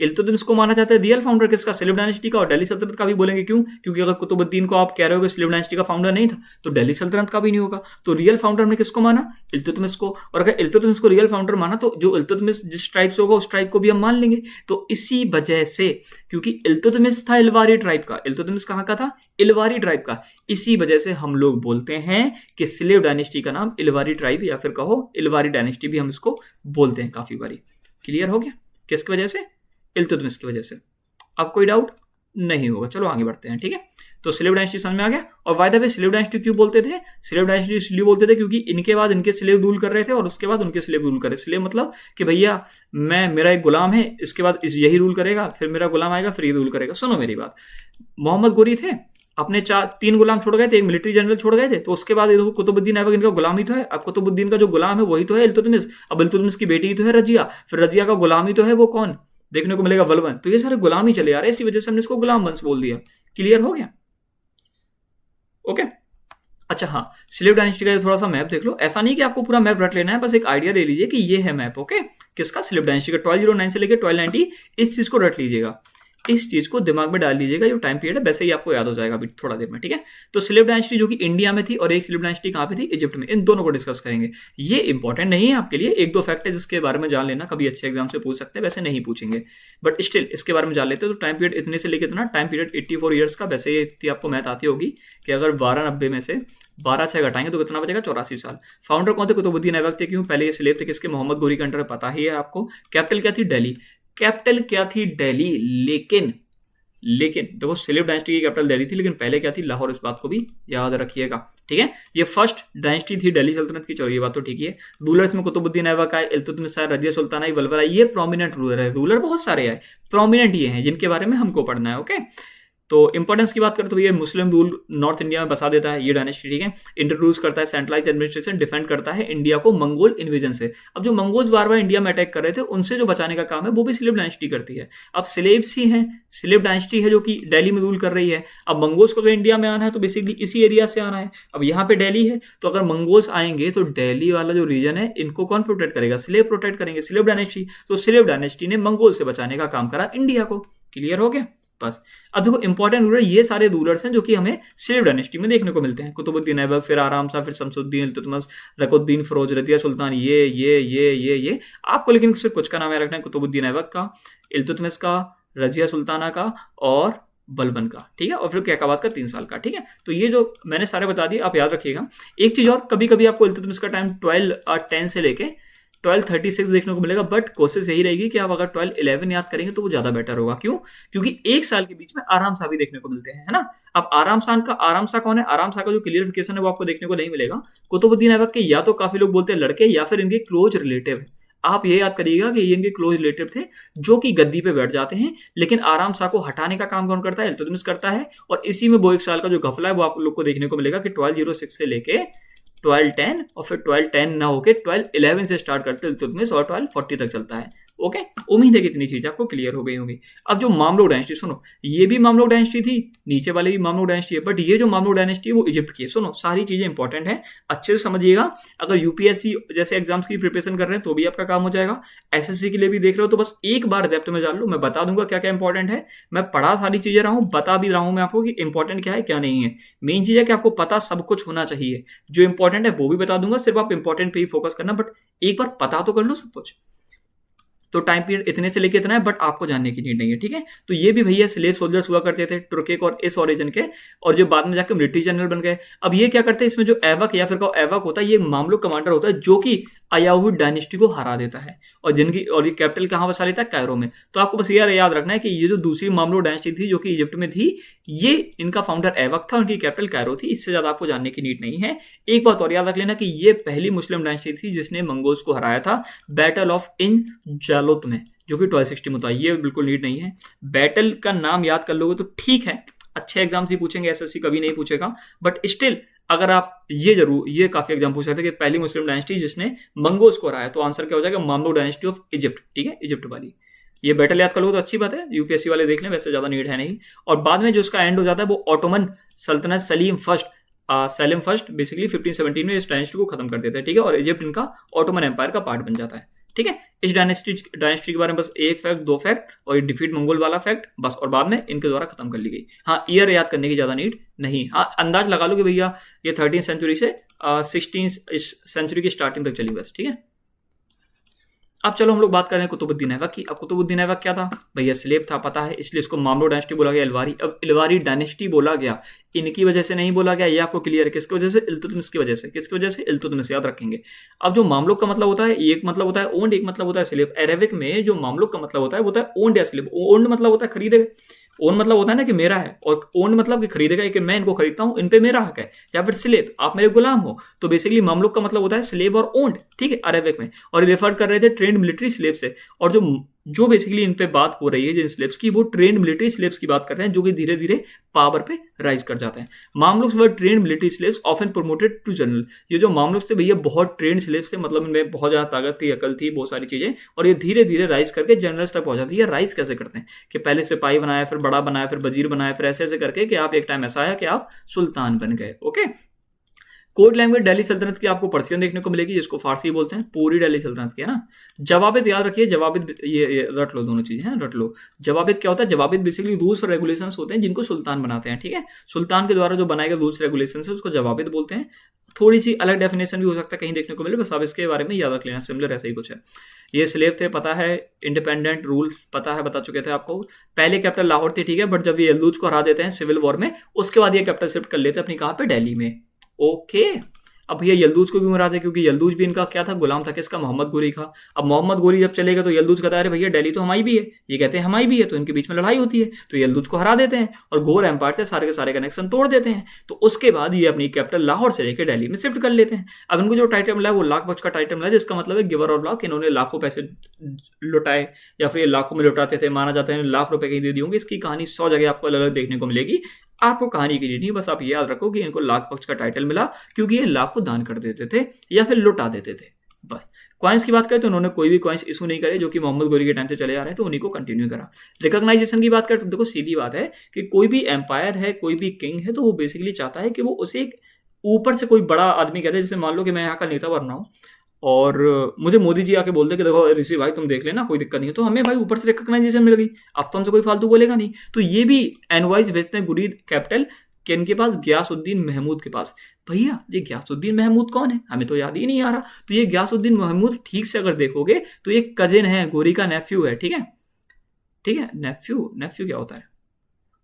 इल्तुतमिश को माना जाता है रियल फाउंडर किसका? सिलिफ डायनेस्टी का। और दिल्ली सल्तनत का भी बोलेंगे, क्यों? क्योंकि अगर कुतुबुद्दीन को आप कह रहे हो कि सिलिफ डायनेस्टी का फाउंडर नहीं था, तो दिल्ली सल्तनत का भी नहीं होगा। तो रियल फाउंडर ने किसको माना? इल्तुतमिश को। और अगर इल्तुतमिश को रियल फाउंडर माना, तो जो इल्तुतमिश जिस ट्राइब से होगा उस ट्राइब को भी हम मान लेंगे। तो इसी वजह से, क्योंकि इल्तुतमिश था इलवारी ट्राइब का, इल्तुतमिश कहाँ का था? इलवारी ट्राइब का, इसी वजह से हम लोग बोलते हैं कि सिलिफ डायनेस्टी का नाम इलवारी ट्राइब, या फिर कहो इलवारी डायनेस्टी भी हम इसको बोलते हैं काफी बारी। क्लियर हो गया? किसकी वजह से? इल्तुतमिश की वजह से। अब कोई डाउट नहीं होगा, चलो आगे बढ़ते हैं, ठीक है? तो स्लेव डायनेस्टी समझ में आ गया। और by the way slave dynasty क्यों बोलते थे? स्लेव डायनेस्टी इसलिए बोलते थे क्योंकि इनके बाद इनके स्लेव रूल कर रहे थे, और उसके बाद उनके स्लेव रूल कर रहे। स्लेव मतलब कि भैया मेरा एक गुलाम है, इसके बाद यही रूल करेगा, फिर मेरा गुलाम आएगा, फिर ये रूल करेगा। सुनो मेरी बात, मोहम्मद गोरी थे, अपने 3 गुलाम छोड़ गए थे, एक मिलिट्री जनरल छोड़ गए थे, तो उसके बाद देखो कुतुबुद्दीन ऐबक इनका गुलाम ही तो है। अब कुतुबुद्दीन का जो गुलाम है वही तो है इल्तुतमिश। अब इल्तुतमिश की बेटी ही तो है रजिया, फिर रजिया का गुलाम ही तो है वो कौन? देखने को मिलेगा बलबन। तो ये सारे गुलाम ही चले आ रहे हैं, इसी वजह से हमने इसको गुलाम वंश बोल दिया। क्लियर हो गया? ओके, अच्छा हाँ, स्लेव डायनेस्टी का थोड़ा सा मैप देख लो। ऐसा नहीं कि आपको पूरा मैप रट लेना है, बस एक आइडिया ले लीजिए कि ये है मैप। ओके, किसका? स्लेव डायनेस्टी का। 1209 से लेकर 1290, इस चीज को रट लीजिएगा, इस चीज को दिमाग में डाल लीजिएगा, जो टाइम पीरियड है वैसे ही आपको याद हो जाएगा अभी थोड़ा देर में, ठीक है? तो स्लेव डायनेस्टी जो कि इंडिया में थी, और एक स्लेव डायनेस्टी कहाँ पे थी? इजिप्ट में। इन दोनों को डिस्कस करेंगे। ये इंपॉर्टेंट नहीं है आपके लिए, 1-2 फैक्ट है जिसके बारे में जान लेना, कभी अच्छे एग्जाम से पूछ सकते हैं, वैसे नहीं पूछेंगे, बट स्टिल इसके बारे में जान लेते हैं। तो टाइम पीरियड इतने से लेकर इतना, टाइम पीरियड 84 ईयर्स का। वैसे ये आपको मैथ आती होगी कि अगर 1290 में से 12 6 घटाएंगे तो कितना बचेगा, 84 साल। फाउंडर कौन थे, कुतुबुद्दीन ऐबक थे। क्यों, पहले ये स्लेब थे किसके, मोहम्मद गोरी के अंडर, पता ही है आपको। कैपिटल क्या थी, दिल्ली। कैपिटल क्या थी, दिल्ली। लेकिन देखो स्लेव डायनेस्टी की कैपिटल दिल्ली थी, लेकिन पहले क्या थी, लाहौर। इस बात को भी याद रखिएगा, ठीक है। ये फर्स्ट डायनेस्टी थी दिल्ली सल्तनत की, चलो ये बात तो ठीक है। रूलर्स में कुतुबुद्दीन ऐबक आए, इल्तुतमिश आए, रजिया सुल्ताना आई, बलबल आई। ये प्रोमिनेंट रूलर है, रूलर बहुत सारे आए, प्रोमिनेंट ये हैं जिनके बारे में हमको पढ़ना है, ओके। तो इंपॉर्टेंस की बात करें तो ये मुस्लिम रूल नॉर्थ इंडिया में बसा देता है ये डायनेस्टी, ठीक है। इंट्रोड्यूस करता है सेंट्रलाइज एडमिनिस्ट्रेशन, डिफेंड करता है इंडिया को मंगोल इन्वेजन से। अब जो मंगोल्स बार बार इंडिया में अटैक कर रहे थे, उनसे जो बचाने का काम है वो भी स्लेव डायनेस्टी करती है। अब स्लेव्स ही हैं, स्लेव डायनेस्टी है जो कि दिल्ली में रूल कर रही है। अब मंगोल्स को अगर इंडिया में आना है तो बेसिकली इसी एरिया से आना है। अब यहाँ पे दिल्ली है, तो अगर मंगोल्स आएंगे तो दिल्ली वाला जो रीजन है इनको कौन प्रोटेक्ट करेगा, स्लेव प्रोटेक्ट करेंगे, स्लेव डायनेस्टी। तो स्लेव डायनेस्टी ने मंगोल से बचाने का काम करा इंडिया को। क्लियर हो गया बस। अब देखो इंपॉर्टेंट रूलर, ये सारे रूलर्स हैं जो कि हमें स्लेव डायनेस्टी में देखने को मिलते हैं। कुतुबुद्दीन ऐबक, फिर आराम शाह, फिर शमसुद्दीन, इल्तुतमिश, रकुद्दीन फिरोज, रजिया सुल्तान, ये आपको लेकिन सिर्फ कुछ का नाम याद रखना है, कुतुबुद्दीन ऐबक का, इल्तुतमिश का, रजिया सुल्ताना का और बलबन का, ठीक है। और फिर कैकाबाद का 3 साल का, ठीक है। तो ये जो मैंने सारे बता दिए, आप याद रखिएगा। एक चीज और, कभी कभी आपको इल्तुतमिश का टाइम 1210 से लेके 1236 देखने को मिलेगा, बट कोशिश यही रहेगी कि आप अगर 1211 याद करेंगे तो वो ज्यादा बेटर होगा। क्यों, क्योंकि एक साल के बीच में आराम शाह भी देखने को मिलते हैं, है ना। अब आराम शाह कौन है, आराम शाह का जो क्लियरिफिकेशन है वो आपको देखने को नहीं मिलेगा। कुतुबुद्दीन ऐबक के या तो काफी लोग बोलते हैं लड़के, या फिर इनके क्लोज रिलेटिव। आप ये याद करिएगा कि ये इनके क्लोज रिलेटिव थे जो कि गद्दी पे बैठ जाते हैं, लेकिन आराम शाह को हटाने का काम कौन करता है, इल्तुतमिश करता है। और इसी में वो एक साल का जो गफला है वो आप लोग को देखने को मिलेगा कि 1206 से लेके 1210 और फिर 1210 ना होके 1211 से स्टार्ट करते इल्तुतमिश और 1240 तक चलता है, ओके। उम्मीद है कि इतनी चीजें आपको क्लियर हो गई होंगी। अब जो मामलुक डायनेस्टी, सुनो, ये भी मामलुक डायनेस्टी थी, नीचे वाले भी मामलुक डायनेस्टी है, बट ये जो मामलुक डायनेस्टी है वो इजिप्ट की है। सुनो, सारी चीजें इंपॉर्टेंट है, अच्छे से समझिएगा। अगर यूपीएससी जैसे एग्जाम्स की प्रिपरेशन कर रहे हैं तो भी आपका काम हो जाएगा, एसएससी के लिए भी देख रहे हो तो बस एक बार डेप्थ में जान लो। मैं बता दूंगा क्या क्या इंपॉर्टेंट है, मैं पढ़ा सारी चीजें रहा हूँ, बता भी रहा हूँ मैं आपको कि इंपॉर्टेंट क्या है क्या नहीं है। मेन चीज है कि आपको पता सब कुछ होना चाहिए, जो इंपॉर्टेंट है वो भी बता दूंगा, सिर्फ आप इंपॉर्टेंट पे ही फोकस करना, बट एक बार पता तो कर लो सब कुछ। तो टाइम पीरियड इतने से लेके इतना है, बट आपको जानने की नीड नहीं है, ठीक है। तो ये भी भैया स्लेव सोल्जर्स हुआ करते थे तुर्किक और इस ओरिजिन के, और जो बाद में जाकर मिलिट्री जनरल बन गए। अब ये क्या करते हैं, इसमें जो ऐबक या फिर ऐबक होता है, ये मामलुक कमांडर होता है जो कि अयाहुद डायनेस्टी को हरा देता है, और ये कैपिटल कहाँ बसा लेता है, कायरो में। तो आपको बस ये याद रखना है कि ये जो दूसरी मामलुक डायनेस्टी थी जो कि इजिप्ट में थी, ये इनका फाउंडर ऐबक था, उनकी कैपिटल कायरो थी। इससे ज्यादा आपको जानने की नीड नहीं है। एक बात और याद रख लेना कि ये पहली मुस्लिम डायनेस्टी थी जिसने मंगोल्स को हराया था बैटल ऑफ इन जालुत में, जो कि 1260 में होता है। ये बिल्कुल नीड नहीं है, बैटल का नाम याद कर लोगे तो ठीक है, अच्छे एग्जाम से पूछेंगे, एसएससी कभी नहीं पूछेगा, बट स्टिल अगर आप ये काफी एग्जाम पूछ सकते हैं कि पहली मुस्लिम डायनेस्टी जिसने मंगोल्स को हराया, तो आंसर क्या हो जाएगा, मामलुक डायनेस्टी ऑफ इजिप्ट, ठीक है, इजिप्ट वाली। ये बैटल याद कर लोगे तो अच्छी बात है, यूपीएससी वाले देख लें, वैसे ज्यादा नीड है नहीं। और बाद में जो उसका एंड हो जाता है वो ऑटोमन सल्तनत, सलीम फर्स्ट बेसिकली 1517 में इस डायनेस्टी को खत्म कर देते हैं, ठीक है। और इजिप्ट इनका ऑटोमन एम्पायर का पार्ट बन जाता है, ठीक है। इस डायनेस्टी के बारे में बस एक फैक्ट, 2 फैक्ट, और ये डिफीट मंगोल वाला फैक्ट बस, और बाद में इनके द्वारा खत्म कर ली गई। हाँ, ईयर याद करने की ज्यादा नीड नहीं। हाँ, अंदाज लगा लो कि भैया ये 13th सेंचुरी से 16th सेंचुरी की स्टार्टिंग तक चली बस, ठीक है। अब चलो हम लोग बात कर रहे हैं कुतुबुद्दीन ऐबक की। अब कुतुबुद्दीन ऐबक क्या था भैया, स्लेव था, पता है, इसलिए इसको मामलुक डायनेस्टी बोला गया, इलवारी। अब इलवारी डायनेस्टी बोला गया, इनकी वजह से नहीं बोला गया, ये आपको क्लियर है, किसकी वजह से, इल्तुतमिश की वजह से। किसकी वजह से, इल्तुतमिश, याद रखेंगे। अब जो मामलुक का मतलब होता है, एक मतलब होता है ओन्ड, एक मतलब होता है स्लेव। अरेबिक में जो मामलुक का मतलब होता है वो होता है ओन्ड या स्लेव। ओन्ड मतलब होता है खरीदे, ओन मतलब होता है ना कि मेरा है, और ओन मतलब कि खरीदेगा, कि मैं इनको खरीदता हूं, इन पे मेरा हक है। या फिर स्लेव, आप मेरे गुलाम हो। तो बेसिकली मामलुक का मतलब होता है स्लेव और ओन्ड, ठीक है, अरेबिक में। और रेफर कर रहे थे ट्रेंड मिलिट्री स्लेव से। और जो बेसिकली इन पे बात हो रही है जिन स्लेव्स की, वो ट्रेंड मिलिट्री स्लेव्स की बात कर रहे हैं, जो कि धीरे धीरे पावर पे राइज कर जाते हैं। Mamluks were trained military slaves often promoted to general. ये जो मामलुक्स थे भैया बहुत ट्रेंड स्लेव्स थे, मतलब इनमें बहुत ज्यादा ताकत थी, अकल थी, बहुत सारी चीजें, और ये धीरे धीरे राइज करके जनरल्स तक पहुंचा। भैया राइज कैसे करते हैं, कि पहले सिपाही बनाया, फिर बड़ा बनाया, फिर वजीर बनाया, फिर ऐसे ऐसे करके कि आप एक टाइम ऐसा आया कि आप सुल्तान बन गए, ओके। कोड लैंग्वेज दिल्ली सल्तनत की आपको पर्सियन देखने को मिलेगी, जिसको फारसी बोलते हैं, पूरी दिल्ली सल्तनत की, है ना। जवाबित याद रखिए, जवाबित ये रट लो, दोनों चीजें हैं, रट लो। जवाबित क्या होता है, जवाबित बेसिकली रूल्स और रेगुलेशंस होते हैं जिनको सुल्तान बनाते हैं, ठीक है। सुल्तान के द्वारा जो बनाए गए रूल्स रेगुलेशन है उसको जवाबित बोलते हैं। थोड़ी सी अलग डेफिनेशन भी हो सकता है कहीं देखने को मिले, बस आप इसके बारे में याद रख लेना, सिमिलर ऐसा ही कुछ है। ये स्लेव थे, पता है, इंडिपेंडेंट रूल पता है, बता चुके थे आपको। पहले कैपिटल लाहौर थी, ठीक है, बट जब ये यलदूज को हरा देते हैं सिविल वॉर में, उसके बाद ये कैपिटल शिफ्ट कर लेते हैं अपनी, कहाँ पे, दिल्ली में। ओके। अब भैया यलदूज को भी मरा दे, क्योंकि यलदूज भी इनका क्या था, गुलाम था किसका, मोहम्मद गोरी का। अब मोहम्मद गोरी जब चलेगा तो यलदूज कहता है अरे भैया दिल्ली तो हमारी भी है, ये कहते हैं हमारी भी है, तो इनके बीच में लड़ाई होती है, तो यलदूज को हरा देते हैं और घोर एम्पायर से सारे के सारे कनेक्शन तोड़ देते हैं। तो उसके बाद ये अपनी कैपिटल लाहौर से लेकर दिल्ली में शिफ्ट कर लेते हैं। अब इनको जो टाइटल मिला है वो लाख बख्श का टाइटल मिला है, जिसका मतलब है गिवर ऑफ लाख। इन्होंने लाखों पैसे लुटाए या फिर ये लाखों में लुटाते थे, माना जाता है लाख रुपए कहीं दे दिए होंगे। इसकी कहानी 100 जगह आपको अलग अलग देखने को मिलेगी। आपको कहानी की नहीं, बस आप ये याद रखो कि इनको लाख पक्ष का टाइटल मिला क्योंकि ये लाखों दान कर देते थे या फिर लुटा देते थे। बस कॉइन्स की बात करें तो उन्होंने कोई भी कॉइन्स इशू नहीं करे, जो कि मोहम्मद गोरी के टाइम से चले आ रहे हैं, तो उन्हीं को कंटिन्यू करा। रिकॉग्नाइजेशन की बात करें तो देखो सीधी बात है कि कोई भी एम्पायर है, कोई भी किंग है, तो वो बेसिकली चाहता है कि वो उसे एक ऊपर से कोई बड़ा आदमी कहते हैं। जैसे मान लो कि मैं यहाँ का नेता बन रहा हूँ और मुझे मोदी जी आके बोलते कि देखो ऋषि भाई तुम देख लेना, कोई दिक्कत नहीं है, तो हमें भाई ऊपर से रिकॉग्नाइजेशन मिल गई, अब तो हमसे कोई फालतू बोलेगा नहीं। तो ये भी एनवाइस भेजते हैं गुरीद कैपिटल कि इनके पास गयासुद्दीन महमूद के पास। भैया ये गयासुद्दीन महमूद कौन है, हमें तो याद ही नहीं आ रहा। तो ये गयासुद्दीन महमूद ठीक से अगर देखोगे तो ये कजिन है, गोरी का नेफ्यू है। ठीक है, ठीक है, नेफ्यू नेफ्यू क्या होता है,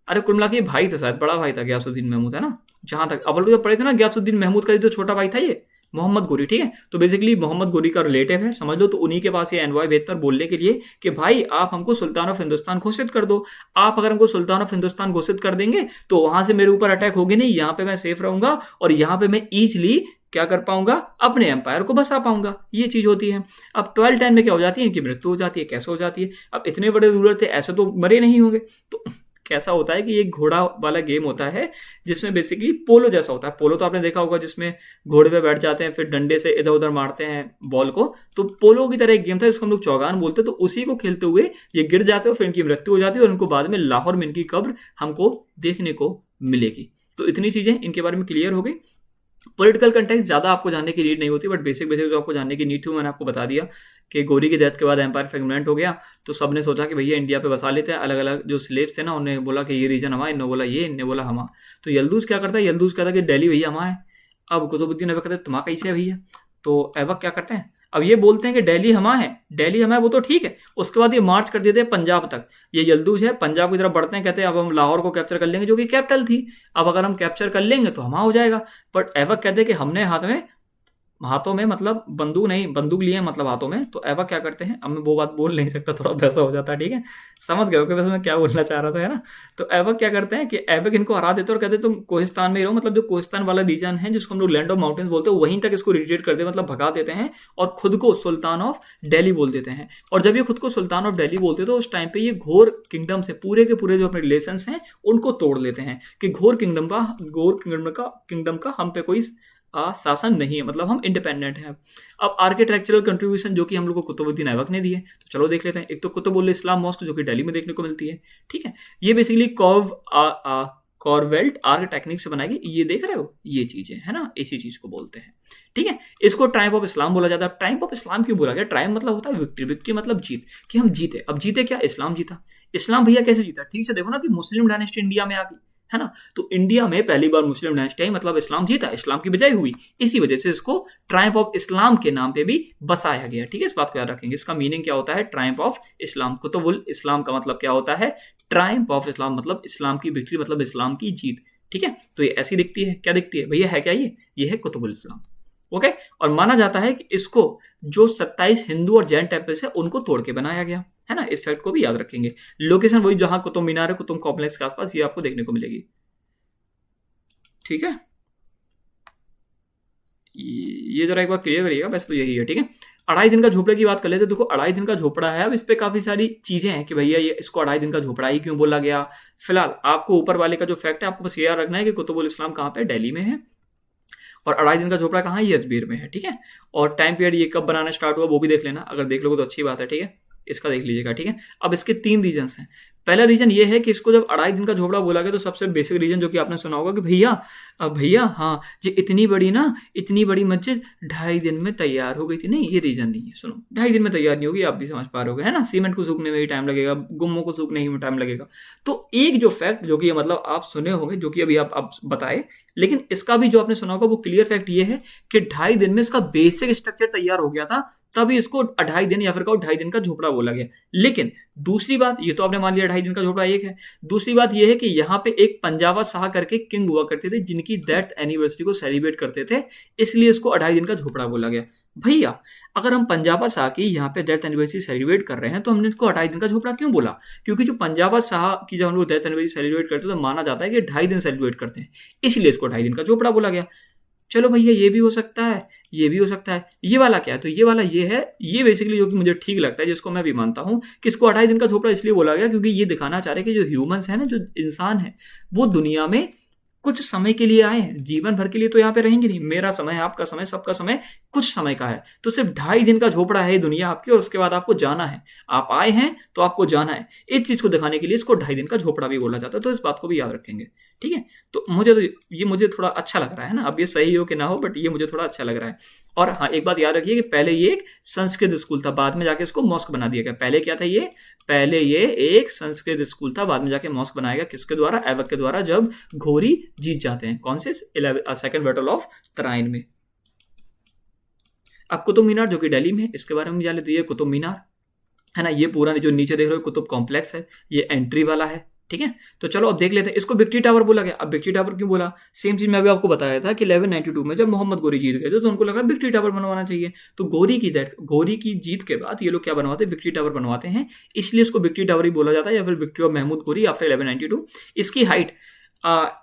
अरे कुल मिला के भाई था, शायद बड़ा भाई था गयासुद्दीन महमूद, है ना। जहां तक अव्वल जब पढ़े थे ना, गयासुद्दीन महमूद का जो छोटा भाई था ये मोहम्मद गोरी। ठीक है, तो बेसिकली मोहम्मद गोरी का रिलेटिव है समझ लो। तो उन्हीं के पास ये एनवॉय भेजता बोलने के लिए कि भाई आप हमको सुल्तान ऑफ हिंदुस्तान घोषित कर दो। आप अगर हमको सुल्तान ऑफ हिंदुस्तान घोषित कर देंगे तो वहां से मेरे ऊपर अटैक होगी नहीं, यहाँ पे मैं सेफ रहूंगा और यहाँ पे मैं ईजिली क्या कर पाऊंगा, अपने एम्पायर को बसा पाऊंगा। ये चीज होती है। अब 1210 में क्या हो जाती है, इनकी मृत्यु हो जाती है। कैसे हो जाती है, अब इतने बड़े रूलर थे, ऐसे तो मरे नहीं होंगे। तो कैसा होता है कि एक घोड़ा वाला गेम होता है जिसमें बेसिकली पोलो जैसा होता है। पोलो तो आपने देखा होगा जिसमें घोड़े पे बैठ जाते हैं, फिर डंडे से इधर उधर मारते हैं बॉल को। तो पोलो की तरह एक गेम था जिसको हम लोग चौगान बोलते हैं। तो उसी को खेलते हुए ये गिर जाते हैं, फिर इनकी मृत्यु हो जाती है और इनको बाद में लाहौर में इनकी कब्र हमको देखने को मिलेगी। तो इतनी चीजें इनके बारे में क्लियर हो गई। पॉलिटिकल कंटेक्स्ट ज़्यादा आपको जानने की नीड नहीं होती, बट बेसिक बेसिक जो आपको जानने की नीड थी मैंने आपको बता दिया कि गोरी की डेथ के बाद एम्पायर फ्रेगमेंट हो गया। तो सबने सोचा कि भैया इंडिया पे बसा लेते हैं। अलग अलग जो स्लेव्स थे ना, उन्हें बोला कि ये रीजन हमारा, इन्होंने बोला ये, इन्हें बोला हमारा। तो यलदूज क्या करता है, यलदूज कहता है कि दिल्ली भैया हमारा है। अब कुतुबुद्दीन ऐबक कहते हैं तुम्हारा कैसे है भैया। तो ऐबक क्या करते हैं, अब ये बोलते हैं कि दिल्ली हमारा है, दिल्ली हमारा, वो तो ठीक है। उसके बाद ये मार्च कर देते हैं पंजाब तक। ये यलदूज है, पंजाब की तरफ बढ़ते हैं, कहते हैं अब हम लाहौर को कैप्चर कर लेंगे जो कि कैपिटल थी। अब अगर हम कैप्चर कर लेंगे तो हमारा हो जाएगा। बट ऐबक कहते हैं कि हमने हाथों में मतलब बंदूक नहीं, बंदूक लिए मतलब हाथों में। तो ऐबक क्या करते हैं, अब मैं वो बात बोल नहीं सकता, थोड़ा वैसा हो जाता है। ठीक है, समझ गए हो कि वैसे मैं क्या बोलना चाह रहा था, है ना। तो ऐबक क्या करते हैं कि ऐबक इनको हरा देते हैं और कहते हैं तुम कोहिस्तान में ही रहो, मतलब जो कोहिस्तान वाला रीजन है जिसको हम लोग लैंड ऑफ माउंटेन्स बोलते हैं, वहीं तक इसको रिट्रीट करते हैं, मतलब भगा देते हैं और खुद को सुल्तान ऑफ दिल्ली बोल देते हैं। और जब ये खुद को सुल्तान ऑफ दिल्ली बोलते हैं तो उस टाइम पे ये घोर किंगडम से पूरे के पूरे जो अपने रिलेशंस हैं उनको तोड़ लेते हैं कि घोर किंगडम का हम पे कोई शासन नहीं है, मतलब हम इंडिपेंडेंट हैं। अब आर्किटेक्चरल कंट्रीब्यूशन जो कि हम लोग को कुतुबुद्दीन ऐबक ने दी है, तो चलो देख लेते हैं। एक तो कुतुबुल इस्लाम मॉस्क जो कि दिल्ली में देखने को मिलती है। ठीक है, ये बेसिकली कॉरवेल्ट आर्क टेक्निक से बनाई गई। ये देख रहे हो, ये चीजें है ना, इसी चीज को बोलते हैं। ठीक है, इसको ट्रायम्फ ऑफ इस्लाम बोला जाता है। ट्रायम्फ ऑफ इस्लाम क्यों बोला गया, ट्रायम्फ मतलब होता है विक्ट्री, विक्ट्री मतलब जीत, कि हम जीते। अब जीते क्या, इस्लाम जीता। इस्लाम भैया कैसे जीता, ठीक से देखो ना, कि मुस्लिम डायनेस्टी इंडिया में आ गई, है ना। तो इंडिया में पहली बार मुस्लिम डायनेस्टी आई, मतलब इस्लाम जीता, इस्लाम की विजय हुई। इसी वजह से इसको ट्रायम्फ ऑफ इस्लाम के नाम पे भी बसाया गया। ठीक है, इस बात को याद रखेंगे। इसका मीनिंग क्या होता है, ट्रायम्फ ऑफ इस्लाम। कुतुबुल इस्लाम का मतलब क्या होता है, ट्रायम्फ ऑफ इस्लाम, मतलब इस्लाम की विक्ट्री, मतलब इस्लाम की जीत। ठीक है, तो ये ऐसी दिखती है, क्या दिखती है भैया, है क्या ये है कुतुबुल इस्लाम। ओके, और माना जाता है कि इसको जो 27 हिंदू और जैन टेम्पल्स है उनको तोड़ के बनाया गया, है ना। इस फैक्ट को भी याद रखेंगे। लोकेशन वही जहां कुतुब मीनार है, कुतुब कॉम्प्लेक्स के आसपास, ये आपको देखने को मिलेगी। ठीक है, ये जरा एक बार क्लियर करिएगा, बस तो यही है। ठीक है, 2.5 दिन का झोपड़े की बात कर लेते। देखो 2.5 दिन का झोपड़ा है, अब इस पे काफी सारी चीजें हैं कि भैया ये इसको 2.5 दिन का झोपड़ा ही क्यों बोला गया। फिलहाल आपको ऊपर वाले का जो फैक्ट है आपको बस ये याद रखना है कि कुतुबुल इस्लाम कहाँ पे, दिल्ली में है, और 2.5 दिन का झोपड़ा कहाँ है, ये अजमेर में है। ठीक है, और टाइम पीरियड ये कब बनाना स्टार्ट हुआ वो भी देख लेना, अगर देख लोगे तो अच्छी बात है। ठीक है, इसका देख लीजिएगा। ठीक है, अब इसके 3 रीजन्स हैं। पहला रीजन ये है कि इसको जब 2.5 दिन का झोपड़ा बोला गया तो सबसे बेसिक रीजन जो कि आपने सुना होगा कि भैया हाँ, ये इतनी बड़ी मस्जिद 2.5 दिन में तैयार हो गई थी। नहीं, ये रीजन नहीं है। सुनो, 2.5 दिन में तैयार नहीं होगी, आप भी समझ पा रहे होगे, है ना। सीमेंट को सूखने में ही टाइम लगेगा, गुम्मों को सूखने में टाइम लगेगा। तो एक जो फैक्ट जो कि मतलब आप सुने होंगे, जो कि अभी आप बताए, लेकिन इसका भी जो आपने सुना होगा वो क्लियर फैक्ट ये है कि 2.5 दिन में इसका बेसिक स्ट्रक्चर तैयार हो गया था, तभी इसको 2.5 दिन या फिर 2.5 दिन का झोपड़ा बोला गया। लेकिन दूसरी बात, ये तो आपने मान लिया ढाई दिन का झोपड़ा एक है। दूसरी बात यह है कि यहाँ पे एक पंजाबा शाह करके किंग हुआ करते थे जिनकी डेथ एनिवर्सरी को सेलिब्रेट करते थे, इसलिए इसको अढ़ाई दिन का झोपड़ा बोला गया। भैया अगर हम पंजाबा शाह की यहाँ पे डेथ एनिवर्सरी सेलिब्रेट कर रहे हैं तो हमने इसको अढ़ाई दिन का झोपड़ा क्यों बोला? क्योंकि जो पंजाबा शाह की जब हम लोग डेथ एनिवर्सरी सेलिब्रेट करते हैं तो माना जाता है कि ढाई दिन सेलिब्रेट करते हैं, इसलिए इसको ढाई दिन का झोपड़ा बोला गया। चलो भैया ये भी हो सकता है, ये भी हो सकता है। ये वाला क्या है? तो ये वाला ये है, ये बेसिकली जो कि मुझे ठीक लगता है, जिसको मैं भी मानता हूँ कि इसको अढ़ाई दिन का झोपड़ा इसलिए बोला गया क्योंकि ये दिखाना चाह रहे हैं कि जो ह्यूमंस है ना, जो इंसान है, वो दुनिया में कुछ समय के लिए आए हैं, जीवन भर के लिए तो यहाँ पे रहेंगे नहीं। मेरा समय, आपका समय, सबका समय कुछ समय का है, तो सिर्फ ढाई दिन का झोपड़ा है दुनिया आपकी, और उसके बाद आपको जाना है। आप आए हैं तो आपको जाना है। इस चीज को दिखाने के लिए इसको ढाई दिन का झोपड़ा भी बोला जाता है, तो इस बात को भी याद रखेंगे, ठीक है। तो मुझे थोड़ा अच्छा लग रहा है ना, अब ये सही हो कि ना हो, बट ये मुझे थोड़ा अच्छा लग रहा है। और हाँ, एक बात याद रखिए कि पहले ये एक संस्कृत स्कूल था, बाद में जाके इसको मॉस्क बना दिया गया। पहले क्या था ये? पहले ये एक संस्कृत स्कूल था, बाद में जाके मॉस्क बनाया गया। किसके द्वारा? ऐबक के द्वारा, जब घोरी जीत जाते हैं। कौन से? सेकंड बैटल ऑफ तराइन में। अब कुतुब मीनार जो कि दिल्ली में है, इसके बारे में जान लेते हैं। ये कुतुब मीनार है ना, ये पूरा जो नीचे देख रहे हो कुतुब कॉम्प्लेक्स है, ये एंट्री वाला है, ठीक है। तो चलो अब देख लेते हैं। इसको विक्ट्री टावर बोला गया। अब विक्ट्री टावर क्यों बोला? सेम चीज मैं भी आपको बताया था कि 1192 में जब मोहम्मद गोरी जीत गए थे तो उनको लगा विक्ट्री टावर बनवाना चाहिए। तो गोरी की जीत के बाद ये लोग क्या बनवाते हैं? विक्ट्री टावर बनवाते हैं, इसलिए इसको विक्ट्री टावर ही बोला जाता है, या फिर विक्ट्री ऑफ महमूद गोरी आफ्टर 1192। इसकी हाइट